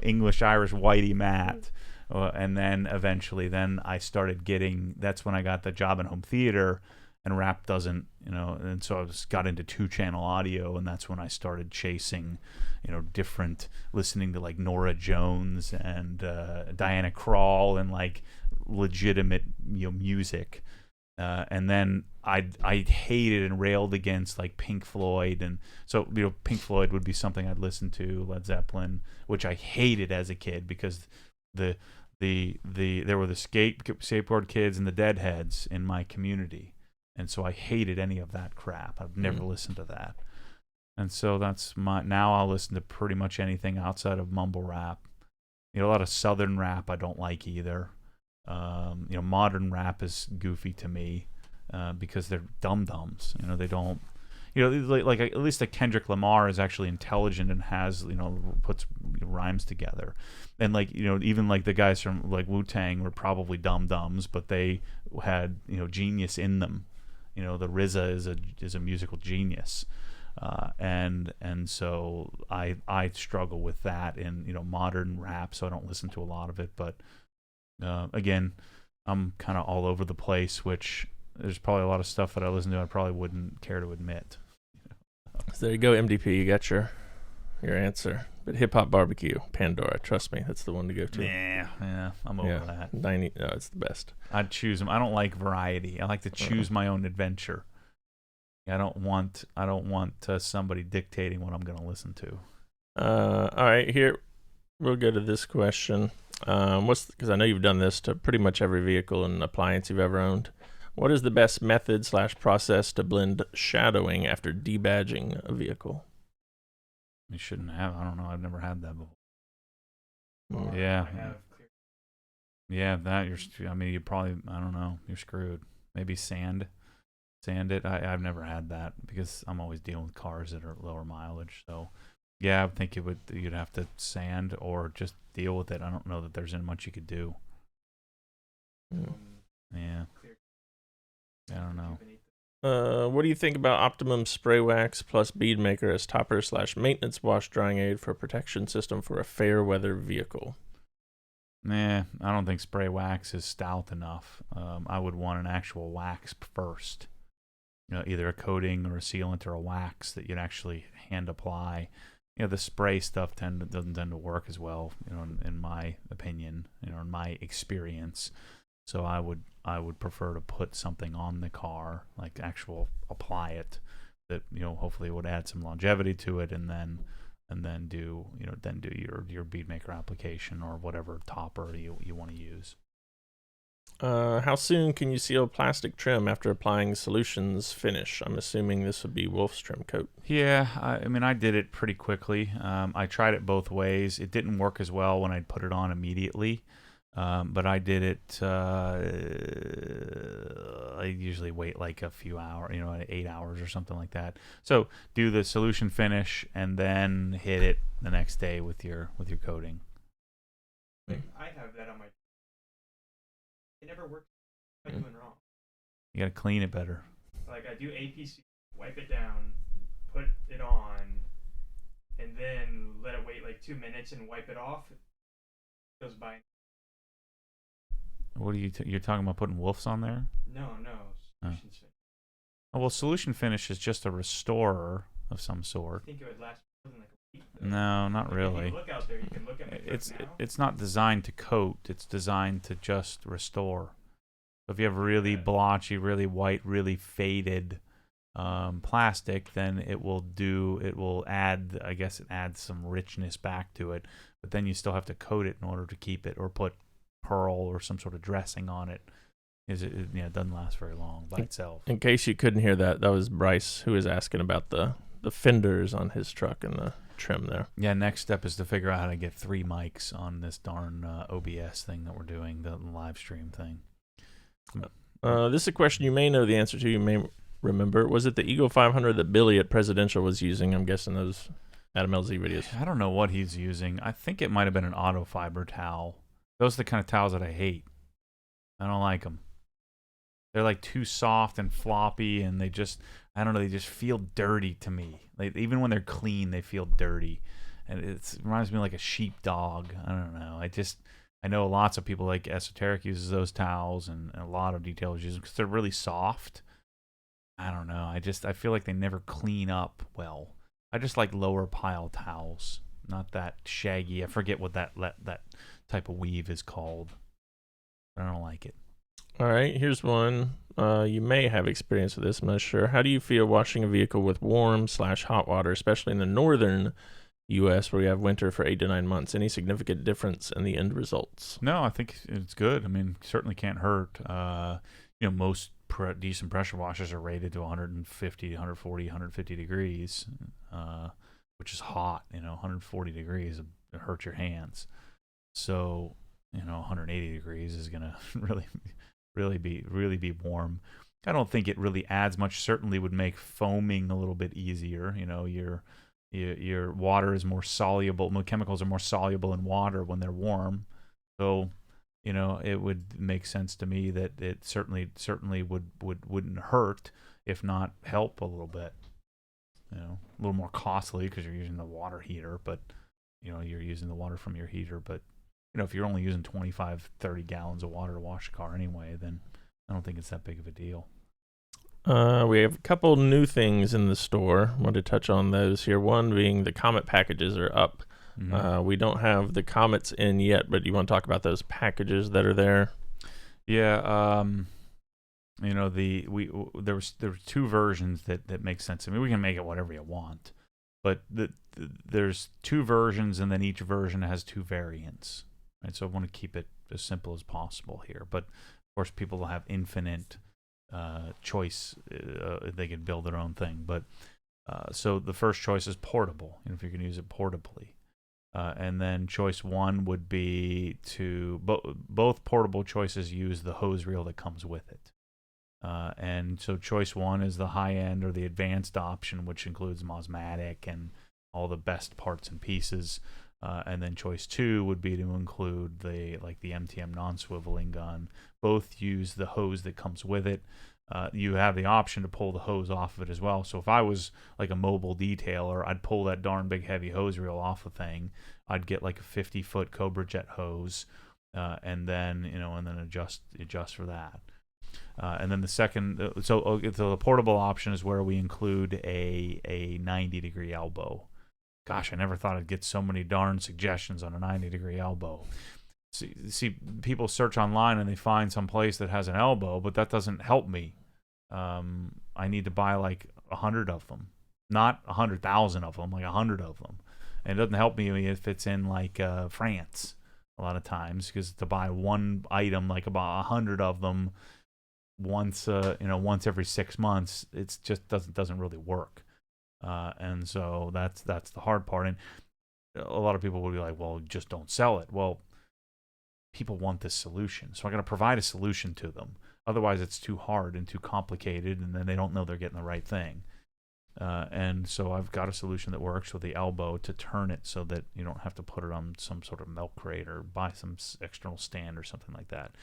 English Irish whitey Matt, and then eventually I started that's when I got the job in home theater, and rap doesn't, and so I got into 2-channel audio, and that's when I started chasing, different, listening to like Norah Jones and Diana Krall and like legitimate music, and then I hated and railed against like Pink Floyd, and so Pink Floyd would be something I'd listen to, Led Zeppelin, which I hated as a kid because there were the skateboard kids and the Deadheads in my community, and so I hated any of that crap. I've never listened to that, and so now I'll listen to pretty much anything outside of mumble rap. A lot of southern rap I don't like either. Modern rap is goofy to me because they're dum-dums. They don't, like at least like Kendrick Lamar is actually intelligent and has, puts rhymes together. And like, even like the guys from like Wu-Tang were probably dum-dums, but they had, genius in them. The RZA is a musical genius. And so I struggle with that in, modern rap, so I don't listen to a lot of it, but again, I'm kind of all over the place, which there's probably a lot of stuff that I listen to I probably wouldn't care to admit. So there you go, MDP. You got your answer. But Hip Hop Barbecue, Pandora. Trust me, that's the one to go to. Yeah, I'm over that. 90. No, it's the best. I'd choose them. I don't like variety. I like to choose my own adventure. I don't want somebody dictating what I'm going to listen to. All right, here we'll go to this question. Because I know you've done this to pretty much every vehicle and appliance you've ever owned. What is the best method / process to blend shadowing after debadging a vehicle? You shouldn't have. I don't know. I've never had that before. Well, Yeah. I have clear Yeah, that I mean, you probably, I don't know, you're screwed. Maybe sand it. I've never had that because I'm always dealing with cars that are lower mileage. So yeah, I think you'd have to sand or just deal with it. I don't know that there's any much you could do. Yeah, I don't know. What do you think about Optimum Spray Wax plus Bead Maker as topper/maintenance wash drying aid for a protection system for a fair weather vehicle? Nah, I don't think spray wax is stout enough. I would want an actual wax first. Either a coating or a sealant or a wax that you'd actually hand apply. The spray stuff doesn't tend to work as well, in my opinion, in my experience. So I would prefer to put something on the car, like actual apply it, that hopefully would add some longevity to it, and then do your bead maker application or whatever topper you want to use. How soon can you seal plastic trim after applying Solutions Finish? I'm assuming this would be Wolf's trim coat. Yeah, I mean, I did it pretty quickly. I tried it both ways. It didn't work as well when I'd put it on immediately, but I did it. I usually wait like a few hours, 8 hours or something like that. So do the Solution Finish and then hit it the next day with your coating. I have that on my. It never works. What am I doing wrong? You got to clean it better. Like I do APC, wipe it down, put it on, and then let it wait like 2 minutes and wipe it off. It goes by. What are you're talking about putting Wolf's on there? No. Solutions Finish. Oh, well, Solution Finish is just a restorer of some sort. I think it would last more than like a week. No, not really. If you look out there, you can look at my It's not designed to coat. It's designed to just restore. So if you have really blotchy, really white, really faded plastic, then it will add, I guess it adds some richness back to it. But then you still have to coat it in order to keep it, or put pearl or some sort of dressing on it. It doesn't last very long by itself. In case you couldn't hear that was Bryce who was asking about the fenders on his truck and the trim there. Yeah, next step is to figure out how to get 3 mics on this darn OBS thing that we're doing, the live stream thing. This is a question you may know the answer to, you may remember. Was it the Eagle 500 that Billy at Presidential was using? I'm guessing those Adam LZ videos. I don't know what he's using. I think it might have been an auto fiber towel. Those are the kind of towels that I hate. I don't like them. They're like too soft and floppy, and they just feel dirty to me. Like, even when they're clean, they feel dirty. And it reminds me like a sheepdog. I don't know. I know lots of people, like Esoteric uses those towels, and a lot of detailers use them because they're really soft. I don't know. I feel like they never clean up well. I just like lower pile towels, not that shaggy. I forget what that type of weave is called. I don't like it. All right, here's one. You may have experience with this, I'm not sure. How do you feel washing a vehicle with warm/hot water, especially in the northern U.S. where we have winter for 8 to 9 months? Any significant difference in the end results? No, I think it's good. I mean, certainly can't hurt. Most decent pressure washers are rated to 150, 140, 150 degrees, which is hot. 140 degrees, it hurts your hands. So, 180 degrees is gonna really be warm. I don't think it really adds much. Certainly would make foaming a little bit easier. Your water is more soluble. Chemicals are more soluble in water when they're warm. So, it would make sense to me that it certainly wouldn't hurt, if not help a little bit. A little more costly because you're using the water heater, but you're using the water from your heater. But if you're only using 25, 30 gallons of water to wash a car anyway, then I don't think it's that big of a deal. We have a couple new things in the store. I want to touch on those here. One being the Comet packages are up. Mm-hmm. We don't have the Comets in yet, but you want to talk about those packages that are there? Yeah. There were 2 versions that make sense. I mean, we can make it whatever you want, but there's 2 versions, and then each version has 2 variants. Right, so I want to keep it as simple as possible here. But of course, people will have infinite choice. They can build their own thing. But so the first choice is portable. If you can use it portably. And then choice 1 would be to both portable choices use the hose reel that comes with it. And so choice 1 is the high end or the advanced option, which includes Mosmatic and all the best parts and pieces. And then choice 2 would be to include the MTM non-swiveling gun. Both use the hose that comes with it. You have the option to pull the hose off of it as well. So if I was like a mobile detailer, I'd pull that darn big heavy hose reel off the thing. I'd get like a 50-foot Cobra Jet hose, and then adjust for that. And then the second, so the portable option is where we include a 90-degree elbow. Gosh, I never thought I'd get so many darn suggestions on a 90-degree elbow. See, people search online and they find some place that has an elbow, but that doesn't help me. I need to buy like 100 of them, not 100,000 of them, like 100 of them. And it doesn't help me if it's in like France a lot of times, because to buy one item, like about 100 of them once every 6 months, it's just doesn't really work. And so that's the hard part. And a lot of people will be like, well, just don't sell it. Well, people want this solution, so I got to provide a solution to them. Otherwise, it's too hard and too complicated, and then they don't know they're getting the right thing. And so I've got a solution that works with the elbow to turn it so that you don't have to put it on some sort of milk crate or buy some external stand or something like that.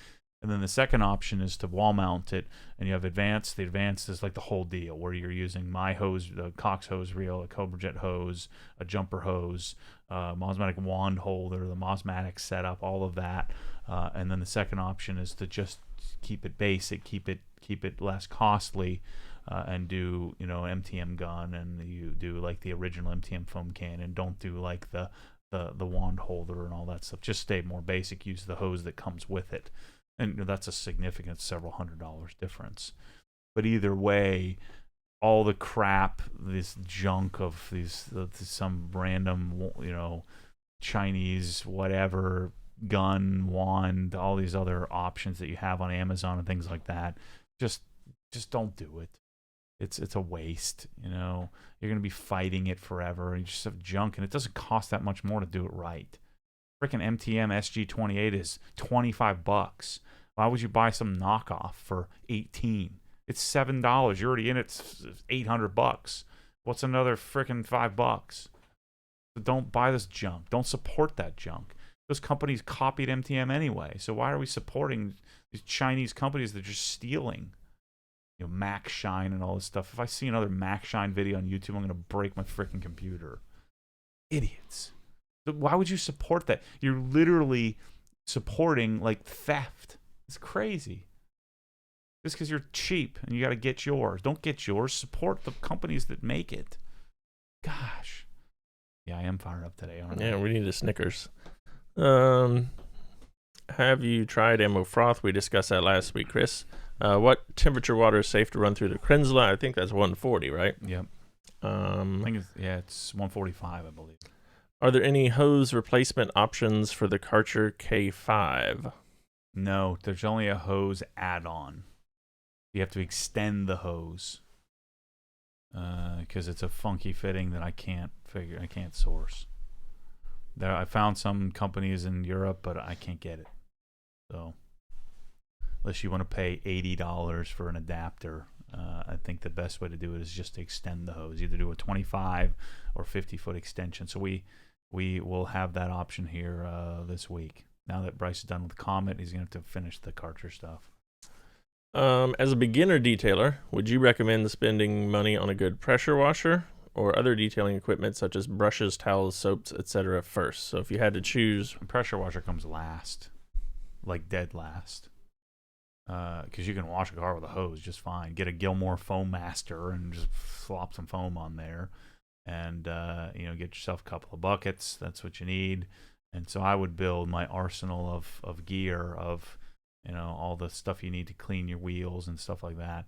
And then the second option is to wall mount it, and you have advanced. The advanced is like the whole deal, where you're using my hose, the Cox hose reel, a Cobra Jet hose, a jumper hose, Mosmatic wand holder, the Mosmatic setup, all of that. And then the second option is to just keep it basic, keep it less costly, and do MTM gun, and you do like the original MTM foam cannon. Don't do like the wand holder and all that stuff. Just stay more basic. Use the hose that comes with it. And that's a significant several $100 difference. But either way, all the crap, this junk of some random, Chinese whatever gun, wand, all these other options that you have on Amazon and things like that, just don't do it. It's a waste. You're going to be fighting it forever, and you just have junk, and it doesn't cost that much more to do it right. Freaking MTM SG28 is $25. Why would you buy some knockoff for $18? It's $7. You're already in it. It's $800. What's another freaking $5? So don't buy this junk. Don't support that junk. Those companies copied MTM anyway. So why are we supporting these Chinese companies that are just stealing? Max Shine and all this stuff. If I see another Max Shine video on YouTube, I'm going to break my freaking computer. Idiots. Why would you support that? You're literally supporting like theft. It's crazy. Just because you're cheap and you got to get yours. Don't get yours. Support the companies that make it. Gosh. Yeah, I am fired up today, aren't I? Yeah, we need a Snickers. Have you tried ammo froth? We discussed that last week, Chris. What temperature water is safe to run through the Krenzla? I think that's 140, right? Yep. I think it's 145, I believe. Are there any hose replacement options for the Karcher K5? No, there's only a hose add-on. You have to extend the hose because it's a funky fitting that I can't source. I found some companies in Europe, but I can't get it. So unless you want to pay $80 for an adapter, I think the best way to do it is just to extend the hose. Either do a 25 or 50-foot extension. So we will have that option here this week. Now that Bryce is done with the Comet, he's going to have to finish the Karcher stuff. As a beginner detailer, would you recommend spending money on a good pressure washer or other detailing equipment such as brushes, towels, soaps, etc. first? So if you had to choose... A pressure washer comes last, like dead last. Because you can wash a car with a hose just fine. Get a Gilmore Foam Master and just slop some foam on there. And, get yourself a couple of buckets. That's what you need. And so I would build my arsenal of gear of, all the stuff you need to clean your wheels and stuff like that.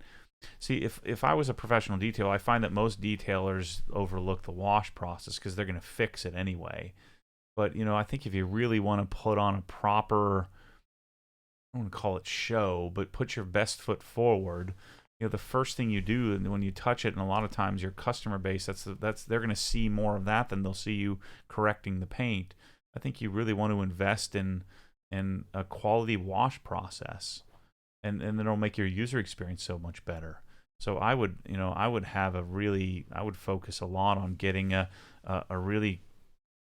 See, if I was a professional detailer, I find that most detailers overlook the wash process because they're going to fix it anyway. But, I think if you really want to put on a proper, I don't want to call it show, but put your best foot forward, the first thing you do and when you touch it, and a lot of times your customer base, they're going to see more of that than they'll see you correcting the paint. I think you really want to invest in a quality wash process, and then it'll make your user experience so much better. So I would focus a lot on getting a really,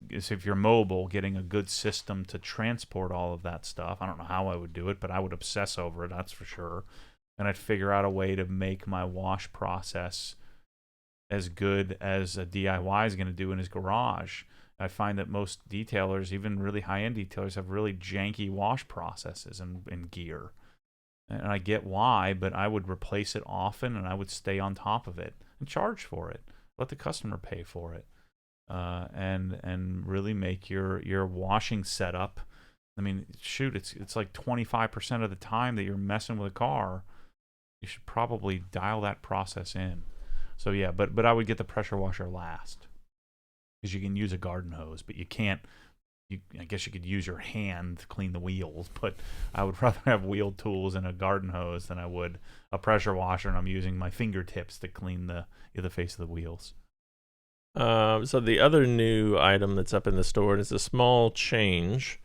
if you're mobile, getting a good system to transport all of that stuff. I don't know how I would do it, but I would obsess over it, that's for sure. And I'd figure out a way to make my wash process as good as a DIY is going to do in his garage. I find that most detailers, even really high-end detailers, have really janky wash processes and gear. And I get why, but I would replace it often, and I would stay on top of it and charge for it. Let the customer pay for it, and really make your washing setup. I mean, shoot, it's like 25% of the time that you're messing with a car. You should probably dial that process in. So yeah, but I would get the pressure washer last, because you can use a garden hose, but you can't. I guess you could use your hand to clean the wheels, but I would rather have wheel tools and a garden hose than I would a pressure washer, and I'm using my fingertips to clean the face of the wheels. So the other new item that's up in the store, and it's a small change,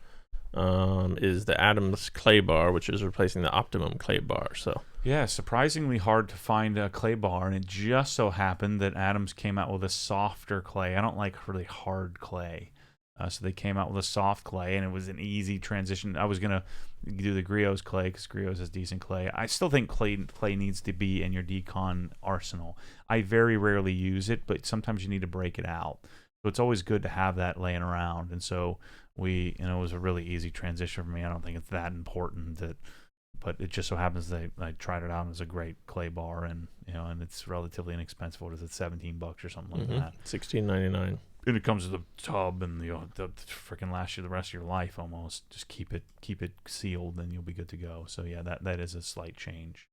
is the Adams clay bar, which is replacing the Optimum clay bar. So yeah, surprisingly hard to find a clay bar, and it just so happened that Adams came out with a softer clay. I don't like really hard clay. So they came out with a soft clay, and it was an easy transition. I was going to do the Griot's clay because Griot's has decent clay. I still think clay needs to be in your decon arsenal. I very rarely use it, but sometimes you need to break it out. So it's always good to have that laying around. And so it was a really easy transition for me. I don't think it's that important, but it just so happens that I tried it out, and it's a great clay bar, and it's relatively inexpensive. What is it, $17 or something like that? $16.99. And it comes with a tub, and the freaking last you the rest of your life almost. Just keep it sealed, and you'll be good to go. So yeah, that is a slight change.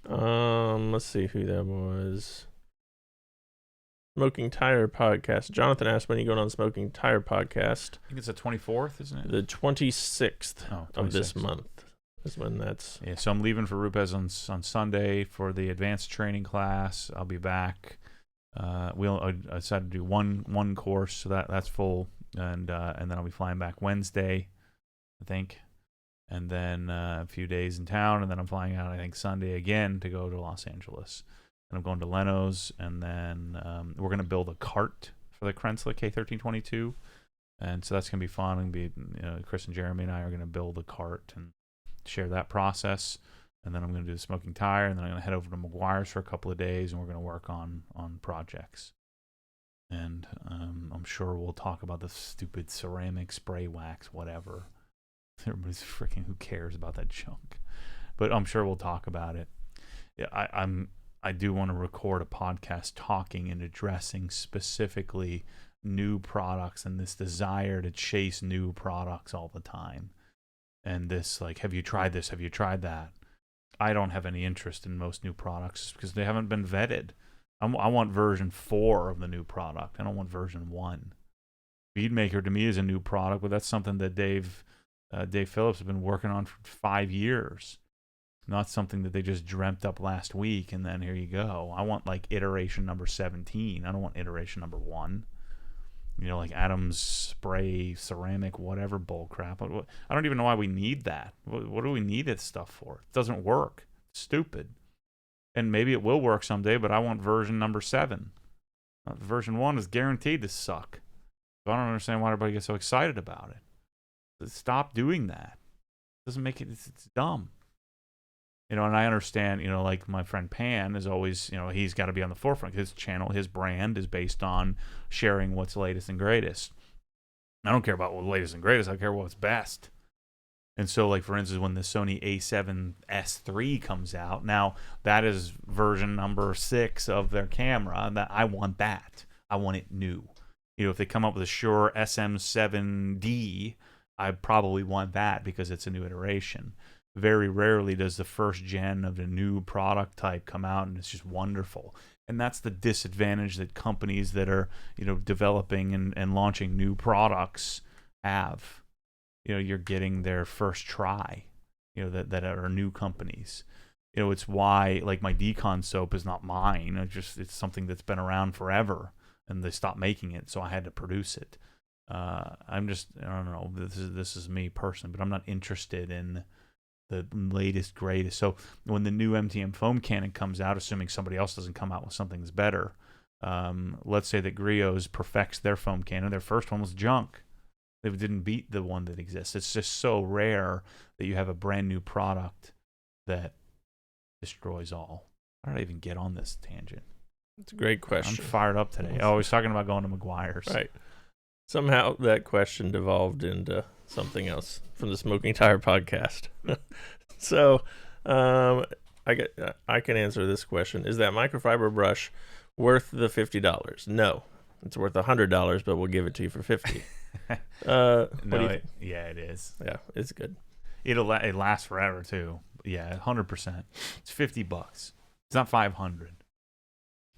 Let's see who that was. Smoking Tire Podcast. Jonathan asked when you going on Smoking Tire Podcast. I think it's the 24th, isn't it? The 26th of this month is when that's. Yeah, so I'm leaving for Rupes on Sunday for the advanced training class. I'll be back. I decided to do one course, so that's full, and then I'll be flying back Wednesday, I think, and then a few days in town, and then I'm flying out, I think, Sunday again to go to Los Angeles, and I'm going to Leno's, and then we're going to build a cart for the Krensler K1322, and so that's going to be fun. And be Chris and Jeremy and I are going to build a cart and share that process. And then I'm going to do the Smoking Tire, and then I'm going to head over to McGuire's for a couple of days, and we're going to work on projects. And I'm sure we'll talk about the stupid ceramic spray wax, whatever. Everybody's freaking, who cares about that junk? But I'm sure we'll talk about it. Yeah, I do want to record a podcast talking and addressing specifically new products and this desire to chase new products all the time. And this, like, have you tried this? Have you tried that? I don't have any interest in most new products because they haven't been vetted. I want version 4 of the new product. I don't want version 1. Beadmaker to me is a new product, but that's something that Dave Phillips has been working on for 5 years. Not something that they just dreamt up last week and then here you go. I want like iteration number 17. I don't want iteration number 1. Like Adams spray, ceramic, whatever bull crap. I don't even know why we need that. What do we need this stuff for? It doesn't work. It's stupid. And maybe it will work someday, but I want version number 7. Version 1 is guaranteed to suck. So I don't understand why everybody gets so excited about it. Stop doing that. It doesn't make it. It's dumb. And I understand, like my friend Pan is always, he's got to be on the forefront. His channel, his brand is based on sharing what's latest and greatest. I don't care about what's latest and greatest. I care what's best. And so, like, for instance, when the Sony A7S III comes out, now that is version number 6 of their camera. That I want that. I want it new. If they come up with a Shure SM7D, I probably want that because it's a new iteration. Very rarely does the first gen of a new product type come out and it's just wonderful. And that's the disadvantage that companies that are, developing and launching new products have. You're getting their first try, that are new companies. it's why like my decon soap is not mine. It's something that's been around forever, and they stopped making it, so I had to produce it. I don't know. This is me personally, but I'm not interested in the latest, greatest. So when the new MTM foam cannon comes out, assuming somebody else doesn't come out with something that's better, let's say that Griot's perfects their foam cannon. Their first one was junk. They didn't beat the one that exists. It's just so rare that you have a brand new product that destroys all. How did I even get on this tangent? It's a great question. I'm fired up today. Oh, I was talking about going to McGuire's. Right. Somehow that question devolved into something else from the Smoking Tire podcast. So I can answer this question. Is that microfiber brush worth the $50? No. It's worth $100, but we'll give it to you for $50. Yeah, it is. Yeah, it's good. It lasts forever too. Yeah, 100%. It's $50. It's not $500.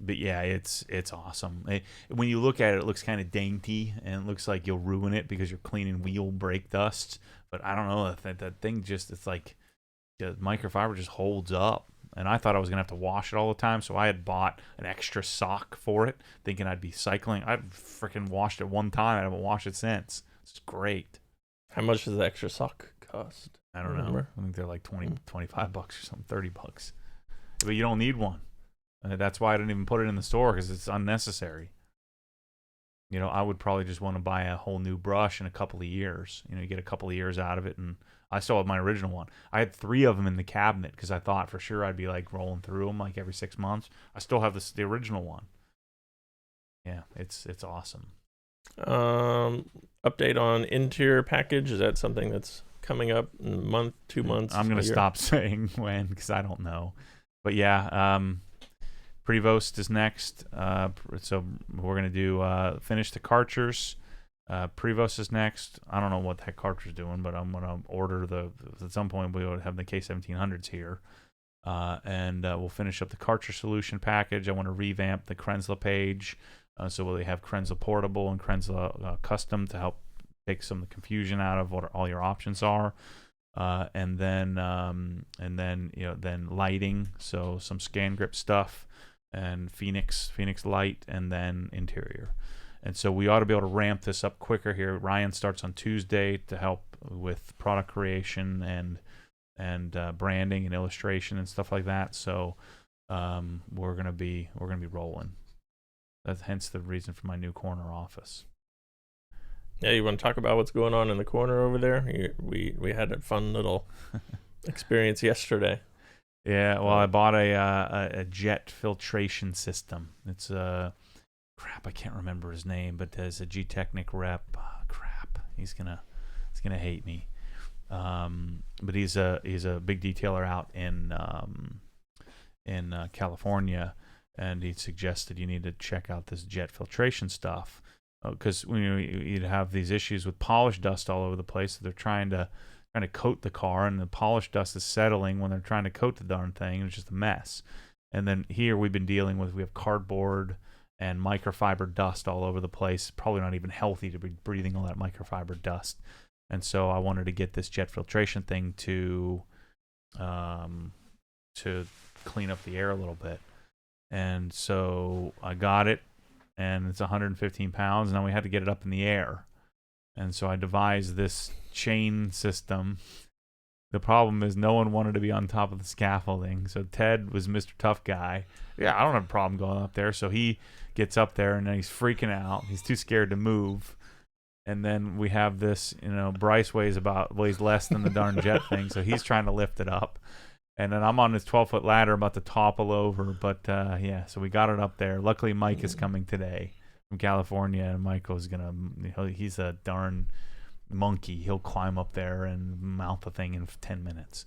But yeah, it's awesome. When you look at it, it looks kind of dainty, and it looks like you'll ruin it because you're cleaning wheel brake dust. But I don't know, that thing it's like the microfiber just holds up. And I thought I was gonna have to wash it all the time, so I had bought an extra sock for it, thinking I'd be cycling. I freaking washed it one time. I haven't washed it since. It's great. How much does the extra sock cost? I don't know. I think they're like $20, $25 or something, $30. But you don't need one. That's why I didn't even put it in the store, because it's unnecessary. I would probably just want to buy a whole new brush in a couple of years. You get a couple of years out of it, and I still have my original one. I had 3 of them in the cabinet because I thought for sure I'd be like rolling through them like every 6 months. I still have the original one. Yeah, it's awesome. Update on interior package. Is that something that's coming up in a month, 2 months? I'm going to stop saying when because I don't know. But yeah, Prevost is next. So we're going to do finish the Karchers. Prevost is next. I don't know what that Karcher's doing, but I'm going to order at some point we will have the K1700s here. And we'll finish up the Karcher solution package. I want to revamp the Krenzla page. So we'll have Krenzla Portable and Krenzla Custom to help take some of the confusion out of what all your options are. And then lighting. So some scan grip stuff and Phoenix light, and then interior. And so we ought to be able to ramp this up quicker here. Ryan starts on Tuesday to help with product creation and branding and illustration and stuff like that. So we're gonna be rolling. That's hence the reason for my new corner office. Yeah, you want to talk about what's going on in the corner over there? We had a fun little experience yesterday. Yeah, well, I bought a jet filtration system. It's crap, I can't remember his name, but there's a G-Technic rep. Crap, he's gonna hate me. But he's a big detailer out in California, and he suggested you need to check out this jet filtration stuff because you'd have these issues with polish dust all over the place. So they're trying to coat the car, and the polish dust is settling when they're trying to coat the darn thing. It's just a mess. And then here we have cardboard and microfiber dust all over the place. Probably not even healthy to be breathing all that microfiber dust. And so I wanted to get this jet filtration thing to clean up the air a little bit. And so I got it, and it's 115 pounds. Now we had to get it up in the air. And so I devised this chain system. The problem is no one wanted to be on top of the scaffolding. So Ted was Mr. Tough Guy. Yeah, I don't have a problem going up there. So he gets up there, and then he's freaking out. He's too scared to move. And then we have this, Bryce weighs less than the darn jet thing. So he's trying to lift it up. And then I'm on this 12-foot ladder about to topple over. But, so we got it up there. Luckily, Mike is coming today from California, and Michael's he's a darn monkey. He'll climb up there and mount the thing in 10 minutes.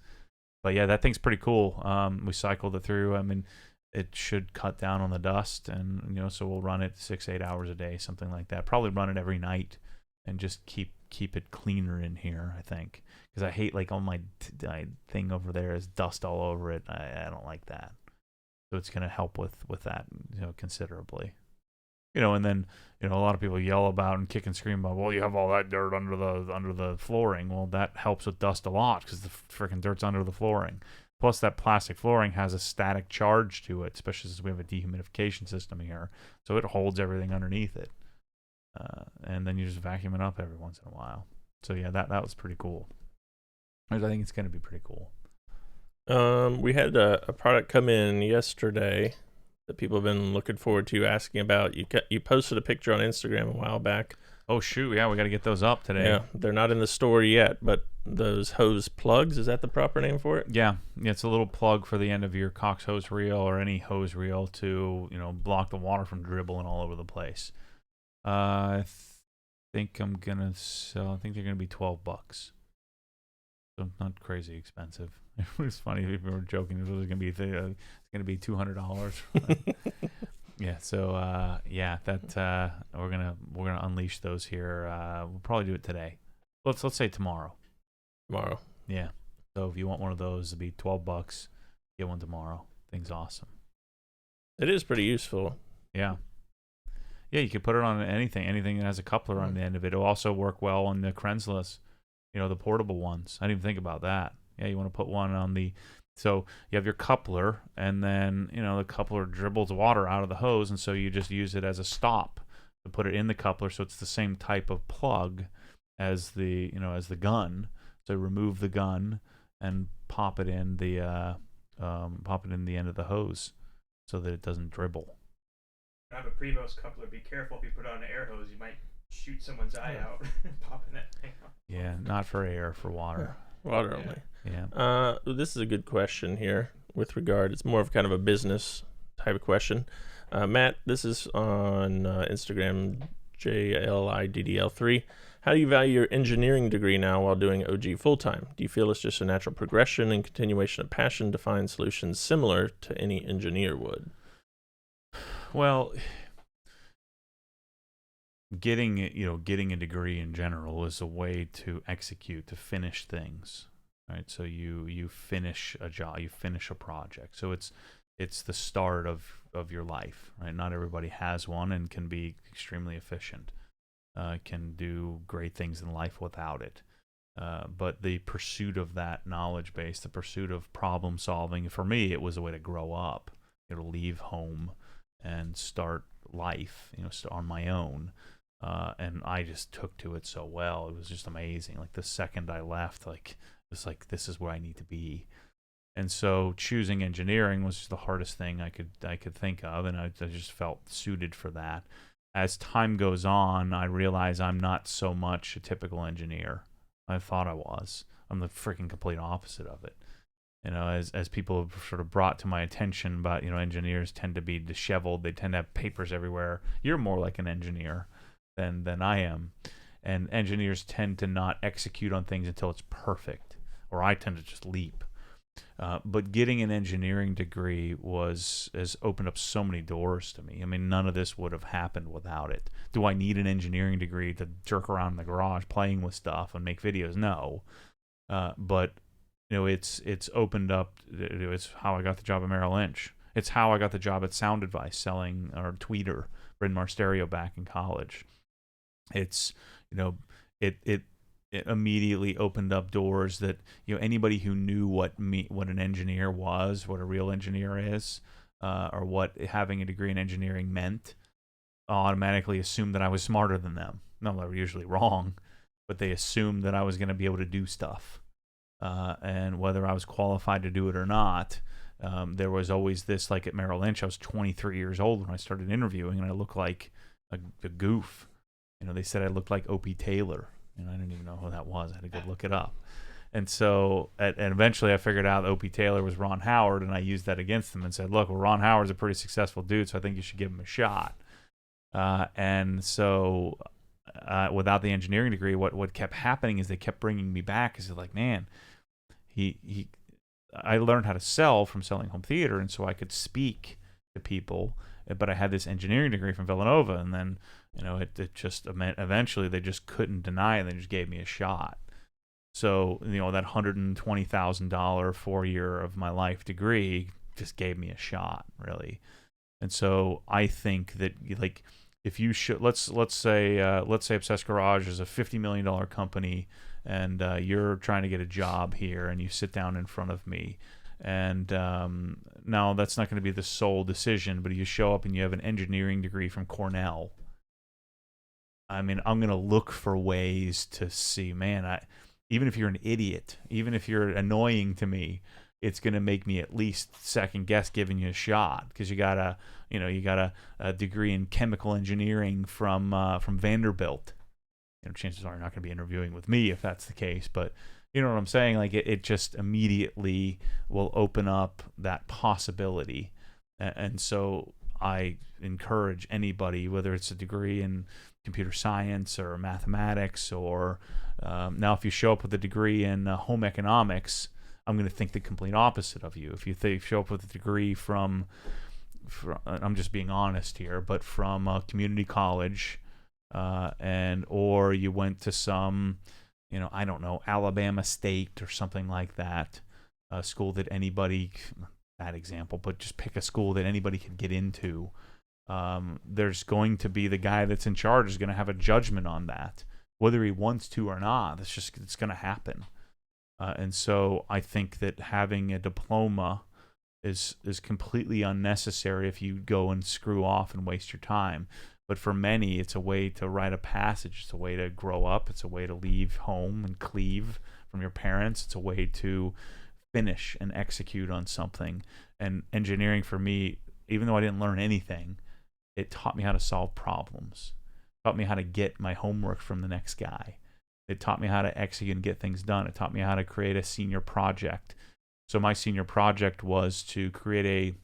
But yeah, that thing's pretty cool. We cycled it through. I mean, it should cut down on the dust, and so we'll run it 6-8 hours a day, something like that. Probably run it every night and just keep it cleaner in here, I think, because I hate all my thing over there is dust all over it. I don't like that. So it's going to help with that considerably. And then a lot of people yell about and kick and scream about, well, you have all that dirt under the flooring. Well, that helps with dust a lot because the freaking dirt's under the flooring. Plus, that plastic flooring has a static charge to it, especially since we have a dehumidification system here. So it holds everything underneath it. And then you just vacuum it up every once in a while. So yeah, that was pretty cool. I think it's going to be pretty cool. We had a product come in yesterday that people have been looking forward to, asking about. You posted a picture on Instagram a while back. Oh shoot, yeah, we got to get those up today. Yeah, they're not in the store yet, but those hose plugs, is that the proper name for it? Yeah, it's a little plug for the end of your Cox hose reel or any hose reel to, block the water from dribbling all over the place. I think they're gonna be $12. So not crazy expensive. It was funny. People were joking. It was gonna be $200. Yeah. So that we're gonna unleash those here. We'll probably do it today. Let's say tomorrow. Tomorrow. Yeah. So if you want one of those, it'll be $12. Get one tomorrow. Thing's awesome. It is pretty useful. Yeah. Yeah, you could put it on anything that has a coupler on the end of it. It'll also work well on the Krensless, the portable ones. I didn't even think about that. Yeah, you want to put one on so you have your coupler, and then, the coupler dribbles water out of the hose, and so you just use it as a stop to put it in the coupler, so it's the same type of plug as the gun. So remove the gun and pop it in the end of the hose so that it doesn't dribble. I have a Prevost coupler. Be careful if you put it on an air hose. You might shoot someone's eye out popping that thing out. Yeah, not for air, for water. Water only. Yeah. This is a good question here with regard. It's more of kind of a business type of question. Matt, this is on Instagram, JLIDDL3. How do you value your engineering degree now while doing OG full-time? Do you feel it's just a natural progression and continuation of passion to find solutions similar to any engineer would? Well, getting a degree in general is a way to execute, to finish things, right? So you finish a job, you finish a project. So it's the start of your life, right? Not everybody has one and can be extremely efficient, can do great things in life without it. But the pursuit of that knowledge base, the pursuit of problem solving, for me, it was a way to grow up, leave home and start life, on my own. And I just took to it so well. It was just amazing. Like the second I left, it was like, this is where I need to be. And so choosing engineering was just the hardest thing I could think of, and I just felt suited for that. As time goes on, I realize I'm not so much a typical engineer. I thought I was. I'm the freaking complete opposite of it. As people have sort of brought to my attention about, engineers tend to be disheveled. They tend to have papers everywhere. You're more like an engineer than I am. And engineers tend to not execute on things until it's perfect, or I tend to just leap. But getting an engineering degree has opened up so many doors to me. I mean, none of this would have happened without it. Do I need an engineering degree to jerk around in the garage playing with stuff and make videos? No. But it's opened up. It's how I got the job at Merrill Lynch. It's how I got the job at Sound Advice selling our tweeter, Bryn Mawr stereo back in college. It's it immediately opened up doors that anybody who knew what an engineer was, what a real engineer is, or what having a degree in engineering meant, automatically assumed that I was smarter than them. No, they were usually wrong, but they assumed that I was going to be able to do stuff. And whether I was qualified to do it or not, there was always this, like at Merrill Lynch, I was 23 years old when I started interviewing, and I looked like a goof. They said I looked like Opie Taylor. I didn't even know who that was. I had to go look it up. And so, and eventually I figured out Opie Taylor was Ron Howard, and I used that against him and said, look, well, Ron Howard's a pretty successful dude, so I think you should give him a shot. And so without the engineering degree, what kept happening is they kept bringing me back. Is like, man, I learned how to sell from selling home theater, and so I could speak to people, but I had this engineering degree from Villanova, and then it just eventually they just couldn't deny it. They just gave me a shot. So that $120,000 4-year of my life degree just gave me a shot, really. And so I think that, like, if you should, let's say Obsessed Garage is a $50 million company, and you're trying to get a job here, and you sit down in front of me, And now that's not going to be the sole decision, but if you show up and you have an engineering degree from Cornell, I mean, I'm going to look for ways to see, man, even if you're an idiot, even if you're annoying to me, it's going to make me at least second guess giving you a shot, because you got a degree in chemical engineering from Vanderbilt. Chances are you're not going to be interviewing with me if that's the case, but you know what I'm saying? Like it just immediately will open up that possibility. And so I encourage anybody, whether it's a degree in computer science or mathematics, or now if you show up with a degree in home economics, I'm going to think the complete opposite of you. If you show up with a degree from I'm just being honest here, but from a community college, or you went to some, I don't know, Alabama State or something like that, a school that anybody, bad example, but just pick a school that anybody could get into. There's going to be the guy that's in charge is going to have a judgment on that, whether he wants to or not. It's going to happen. And so I think that having a diploma is completely unnecessary if you go and screw off and waste your time. But for many, it's a way to rite a passage. It's a way to grow up. It's a way to leave home and cleave from your parents. It's a way to finish and execute on something. And engineering for me, even though I didn't learn anything, it taught me how to solve problems. It taught me how to get my homework from the next guy. It taught me how to execute and get things done. It taught me how to create a senior project. So my senior project was to create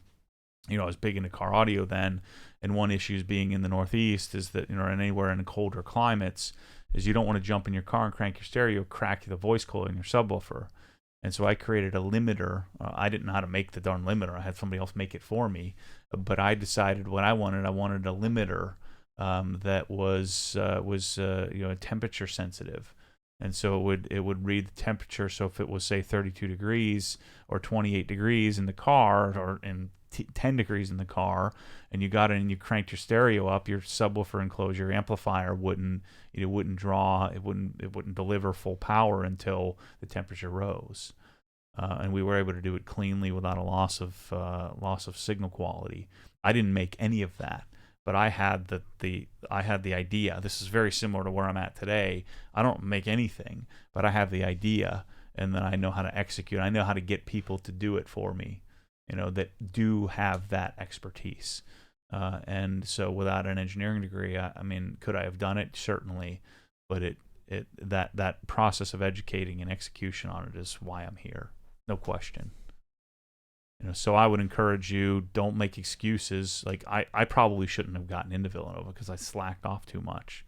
I was big into car audio then, and one issue is being in the Northeast is that, and anywhere in colder climates, is you don't want to jump in your car and crank your stereo, crack the voice coil in your subwoofer. And so I created a limiter. I didn't know how to make the darn limiter. I had somebody else make it for me. But I decided what I wanted. I wanted a limiter that was temperature sensitive. And so it would read the temperature. So if it was, say, 32 degrees or 28 degrees in the car, or in 10 degrees in the car, and you got it and you cranked your stereo up, your subwoofer enclosure, your amplifier wouldn't deliver full power until the temperature rose. And we were able to do it cleanly without a loss of signal quality. I didn't make any of that, but I had the idea. This is very similar to where I'm at today. I don't make anything, but I have the idea, and then I know how to execute. I know how to get people to do it for me, that do have that expertise. And so without an engineering degree, I mean, could I have done it? Certainly, but that process of educating and execution on it is why I'm here. No question. So I would encourage you, don't make excuses. Like I probably shouldn't have gotten into Villanova because I slacked off too much.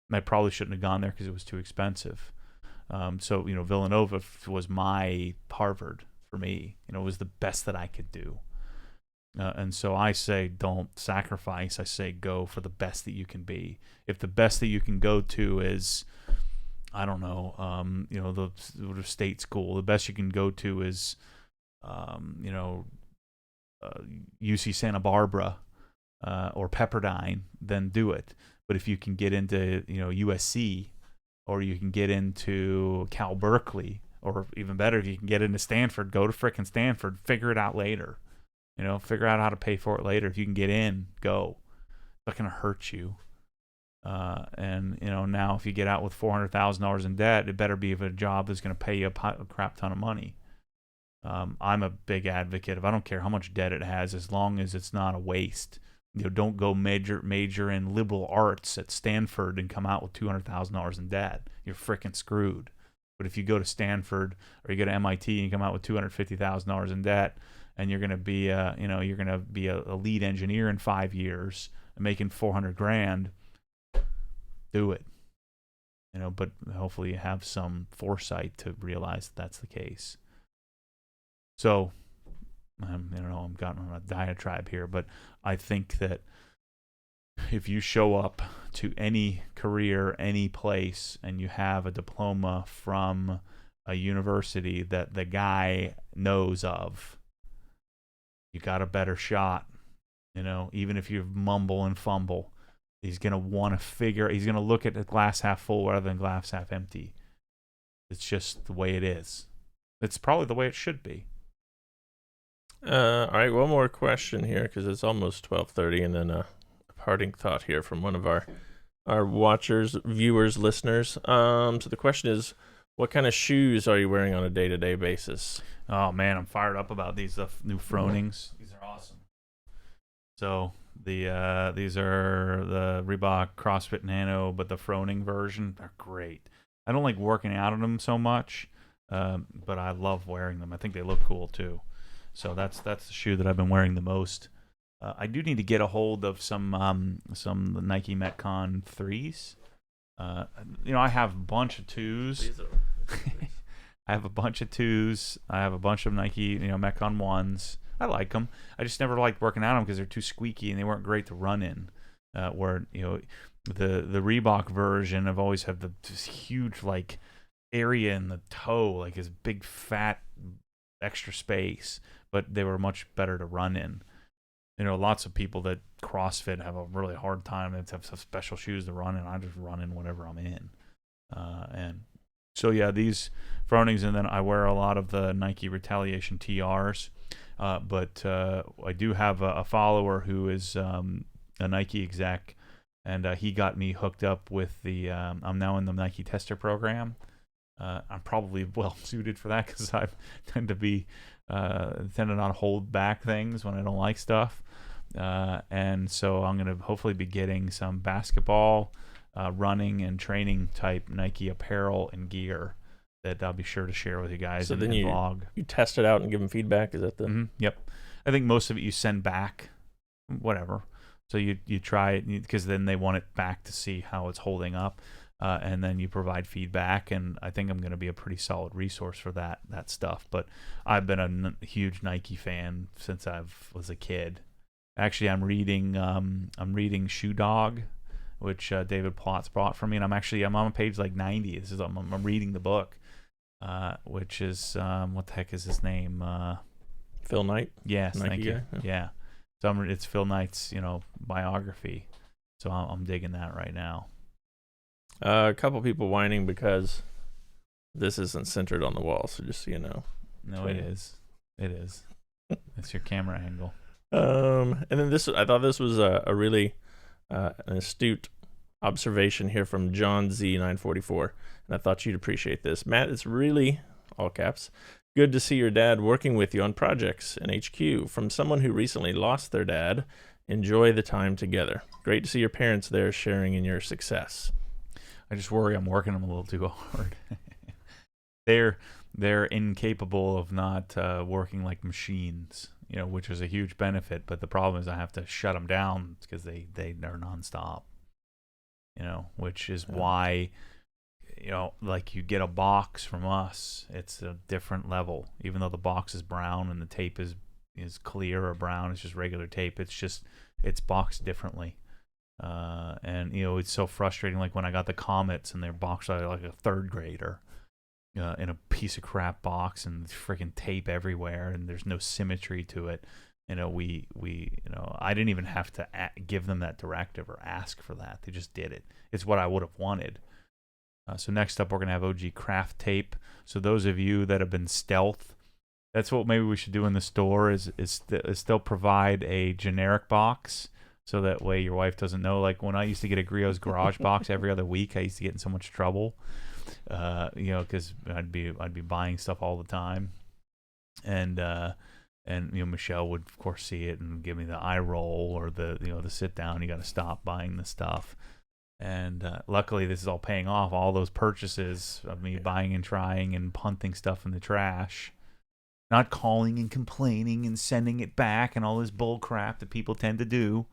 And I probably shouldn't have gone there because it was too expensive. So Villanova was my Harvard for me. It was the best that I could do. And so I say don't sacrifice. I say go for the best that you can be. If the best that you can go to is, I don't know, the state school, the best you can go to is, UC Santa Barbara or Pepperdine, then do it. But if you can get into, USC, or you can get into Cal Berkeley, or even better, if you can get into Stanford, go to frickin' Stanford. Figure it out later. Figure out how to pay for it later. If you can get in, go. It's not going to hurt you. And now if you get out with $400,000 in debt, it better be a job that's going to pay you a crap ton of money. I'm a big advocate of, I don't care how much debt it has, as long as it's not a waste. Don't go major in liberal arts at Stanford and come out with $200,000 in debt. You're frickin' screwed. But if you go to Stanford or you go to MIT and you come out with $250,000 in debt, and you're going to be a lead engineer in 5 years and making $400,000, do it. But hopefully you have some foresight to realize that that's the case. So, I'm gotten on a diatribe here, but I think that if you show up to any career, any place, and you have a diploma from a university that the guy knows of, you got a better shot. Even if you mumble and fumble, he's going to look at the glass half full rather than glass half empty. It's just the way it is. It's probably the way it should be. All right, one more question here because it's almost 12:30, and then a parting thought here from one of our watchers, viewers, listeners. So the question is, what kind of shoes are you wearing on a day-to-day basis? Oh man, I'm fired up about these new Fronings. These are awesome. So these are the Reebok CrossFit Nano, but the Froning version. They're great. I don't like working out in them so much, but I love wearing them. I think they look cool too. So that's the shoe that I've been wearing the most. I do need to get a hold of some Nike Metcon 3s. I have a bunch of 2s. I have a bunch of 2s. I have a bunch of Nike, Metcon 1s. I like them. I just never liked working out them because they're too squeaky and they weren't great to run in. Where the Reebok version, I've always had this huge like area in the toe, like this big fat extra space, but they were much better to run in. Lots of people that CrossFit have a really hard time. They have special shoes to run in. I just run in whatever I'm in. And so, yeah, these Fronings, and then I wear a lot of the Nike Retaliation TRs. But I do have a follower who is a Nike exec, and he got me hooked up with the I'm now in the Nike Tester program. I'm probably well suited for that because I tend to not hold back things when I don't like stuff. And so I'm going to hopefully be getting some basketball, running, and training type Nike apparel and gear that I'll be sure to share with you guys so in then the vlog. You test it out and give them feedback? Is that the... Mm-hmm. Yep. I think most of it you send back, whatever. So you try it because then they want it back to see how it's holding up. And then you provide feedback, and I think I'm going to be a pretty solid resource for that stuff. But I've been a huge Nike fan since I was a kid. Actually, I'm reading Shoe Dog, which David Plotz brought for me, and I'm on page like 90. I'm reading the book, which is what the heck is his name? Phil Knight. Yes, Nike thank you. guy? Yeah. So it's Phil Knight's biography. So I'm digging that right now. A couple people whining because this isn't centered on the wall, so just so you know. No, it is. It is. It's your camera angle. And then I thought this was a really an astute observation here from John Z944, and I thought you'd appreciate this. Matt, it's really, all caps, good to see your dad working with you on projects in HQ. From someone who recently lost their dad, enjoy the time together. Great to see your parents there sharing in your success. I just worry I'm working them a little too hard. They're incapable of not working like machines, which is a huge benefit. But the problem is I have to shut them down because they are nonstop. Which is why, like you get a box from us, it's a different level. Even though the box is brown and the tape is clear or brown, it's just regular tape. It's boxed differently. And it's so frustrating. Like when I got the Comets and they're boxed like a third grader, in a piece of crap box and freaking tape everywhere, and there's no symmetry to it. I didn't even have to give them that directive or ask for that. They just did it. It's what I would have wanted. So next up, we're gonna have OG craft tape. So those of you that have been stealth, that's what maybe we should do in the store is still provide a generic box. So that way your wife doesn't know. Like when I used to get a Griot's Garage box every other week, I used to get in so much trouble, because I'd be buying stuff all the time, and Michelle would of course see it and give me the eye roll or the sit down. You got to stop buying the stuff, and luckily this is all paying off. All those purchases of me buying and trying and punting stuff in the trash. Not calling and complaining and sending it back and all this bull crap that people tend to do.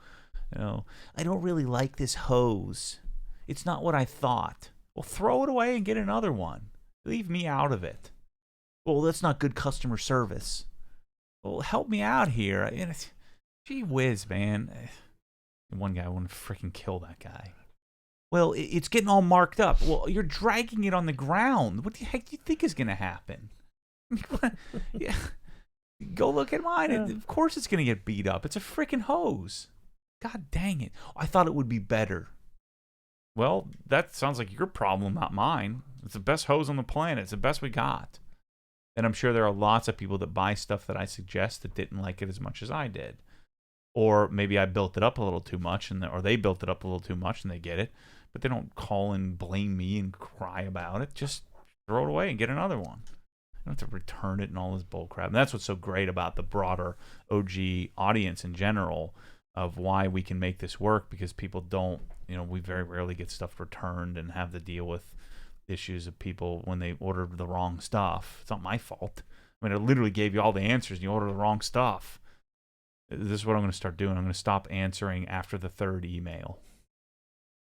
I don't really like this hose. It's not what I thought. Well, throw it away and get another one. Leave me out of it. Well, that's not good customer service. Well, help me out here. Gee whiz, man. One guy, I want to freaking kill that guy. Well, it's getting all marked up. Well, you're dragging it on the ground. What the heck do you think is going to happen? Yeah. Go look at mine. Yeah. Of course it's going to get beat up. It's a freaking hose. God dang it. I thought it would be better. Well, that sounds like your problem, not mine. It's the best hose on the planet. It's the best we got. And I'm sure there are lots of people that buy stuff that I suggest that didn't like it as much as I did. Or maybe I built it up a little too much, or they built it up a little too much and they get it. But they don't call and blame me and cry about it. Just throw it away and get another one. You don't have to return it and all this bull crap. And that's what's so great about the broader OG audience in general of why we can make this work, because people don't, we very rarely get stuff returned and have to deal with issues of people when they ordered the wrong stuff. It's not my fault. I mean, I literally gave you all the answers and you ordered the wrong stuff. This is what I'm going to start doing. I'm going to stop answering after the third email.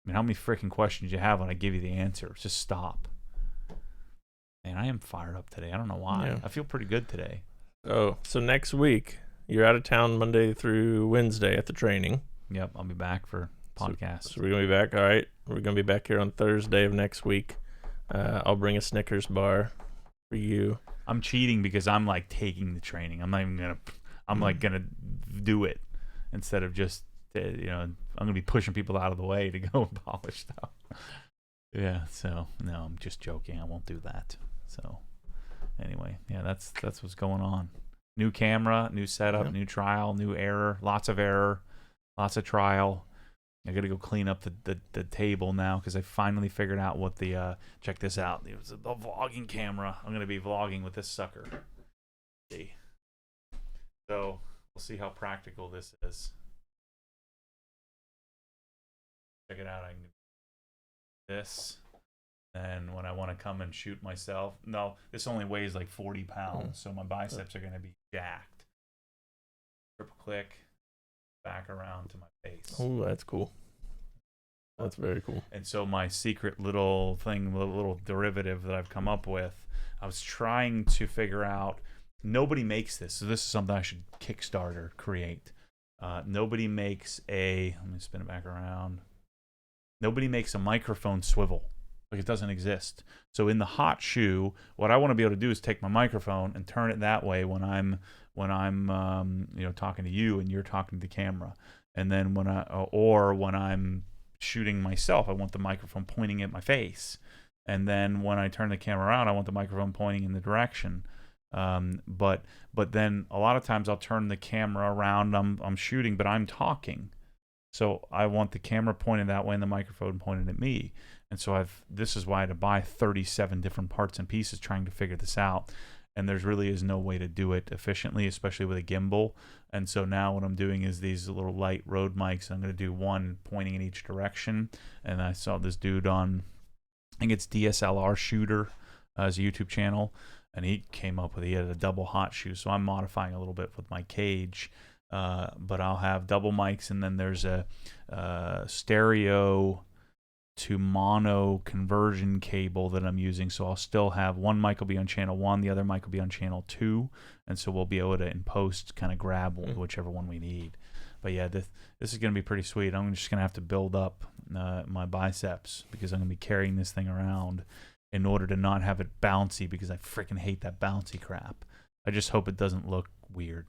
I mean, how many freaking questions you have when I give you the answer? Just stop. Man, I am fired up today. I don't know why. Yeah. I feel pretty good today. Oh, so next week, you're out of town Monday through Wednesday at the training. Yep, I'll be back for podcasts. So we're going to be back. All right. We're going to be back here on Thursday of next week. I'll bring a Snickers bar for you. I'm cheating because I'm like taking the training. I'm not even going to, I'm like going to do it instead of just, I'm going to be pushing people out of the way to go and polish stuff. Yeah, so no, I'm just joking. I won't do that. So anyway, yeah, that's what's going on. New camera, new setup, new trial, new error, lots of trial. I got to go clean up the table now because I finally figured out what the check this out. It was the vlogging camera. I'm going to be vlogging with this sucker. See. So we'll see how practical this is. Check it out. I can do this. And when I want to come and shoot myself, no, this only weighs like 40 pounds, so my biceps are going to be jacked. Triple click, back around to my face. Oh, that's cool. That's very cool. And so my secret little thing, little derivative that I've come up with, I was trying to figure out, nobody makes this, so this is something I should Kickstarter create. Nobody makes let me spin it back around. Nobody makes a microphone swivel. Like, it doesn't exist. So in the hot shoe, what I want to be able to do is take my microphone and turn it that way when I'm talking to you and you're talking to the camera. And then when I'm shooting myself, I want the microphone pointing at my face. And then when I turn the camera around, I want the microphone pointing in the direction. But then a lot of times I'll turn the camera around. I'm shooting, but I'm talking. So I want the camera pointed that way and the microphone pointed at me. And so this is why I had to buy 37 different parts and pieces trying to figure this out. And there really is no way to do it efficiently, especially with a gimbal. And so now what I'm doing is these little light Rode mics. I'm going to do one pointing in each direction. And I saw this dude on, I think it's DSLR Shooter as a YouTube channel. And he came up with, he had a double hot shoe. So I'm modifying a little bit with my cage. But I'll have double mics, and then there's a stereo to mono conversion cable that I'm using. So I'll still have one mic will be on channel 1, the other mic will be on channel 2, and so we'll be able to in post kind of grab whichever one we need. But yeah, this is going to be pretty sweet. I'm just going to have to build up my biceps because I'm going to be carrying this thing around in order to not have it bouncy, because I freaking hate that bouncy crap. I just hope it doesn't look weird.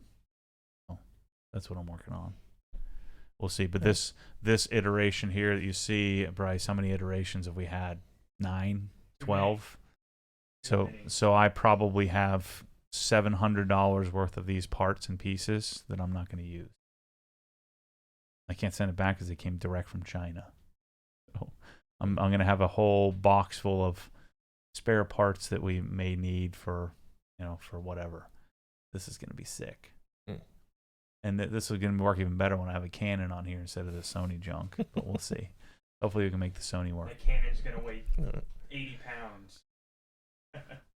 That's what I'm working on. We'll see. But this iteration here that you see, Bryce, how many iterations have we had? 9, 12? So I probably have $700 worth of these parts and pieces that I'm not going to use. I can't send it back because they came direct from China. So I'm going to have a whole box full of spare parts that we may need for whatever. This is going to be sick. And this is going to work even better when I have a Canon on here instead of the Sony junk. But we'll see. Hopefully we can make the Sony work. The Canon's going to weigh 80 pounds.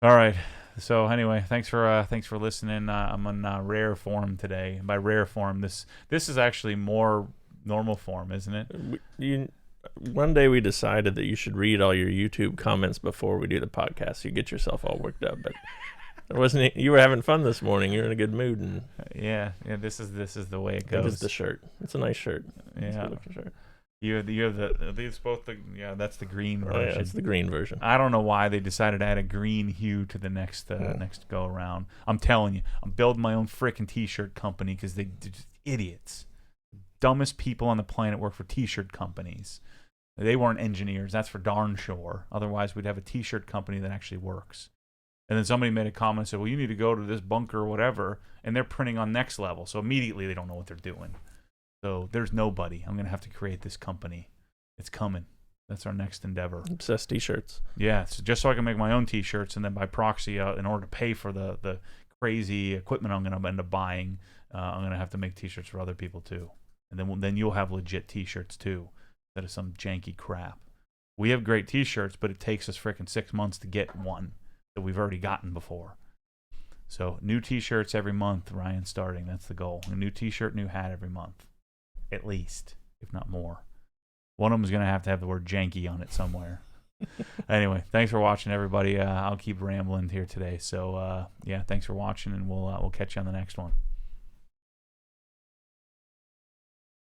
All right. So anyway, thanks for listening. I'm on rare form today. By rare form, this is actually more normal form, isn't it? One day we decided that you should read all your YouTube comments before we do the podcast. You get yourself all worked up, but there wasn't. You were having fun this morning. You're in a good mood, and yeah. This is the way it goes. It is the shirt. It's a nice shirt. Yeah. Shirt. You have these both the that's the green version. Oh, yeah, it's the green version. I don't know why they decided to add a green hue to the next go around. I'm telling you, I'm building my own freaking t-shirt company because they're just idiots. Dumbest people on the planet work for t-shirt companies. They weren't engineers, that's for darn sure. Otherwise, we'd have a t-shirt company that actually works. And then somebody made a comment and said, well, you need to go to this bunker or whatever, and they're printing on Next Level. So immediately they don't know what they're doing. So there's nobody. I'm going to have to create this company. It's coming. That's our next endeavor. Obsessed t-shirts. Yeah, so just so I can make my own t-shirts, and then by proxy, in order to pay for the crazy equipment I'm going to end up buying, I'm going to have to make t-shirts for other people too. And then you'll have legit t-shirts too, instead of some janky crap. We have great t-shirts, but it takes us freaking 6 months to get one that we've already gotten before. So new t-shirts every month, Ryan, starting. That's the goal. A new t-shirt, new hat every month. At least, if not more. One of them is going to have the word janky on it somewhere. Anyway, thanks for watching, everybody. I'll keep rambling here today. So, yeah, thanks for watching, and we'll catch you on the next one.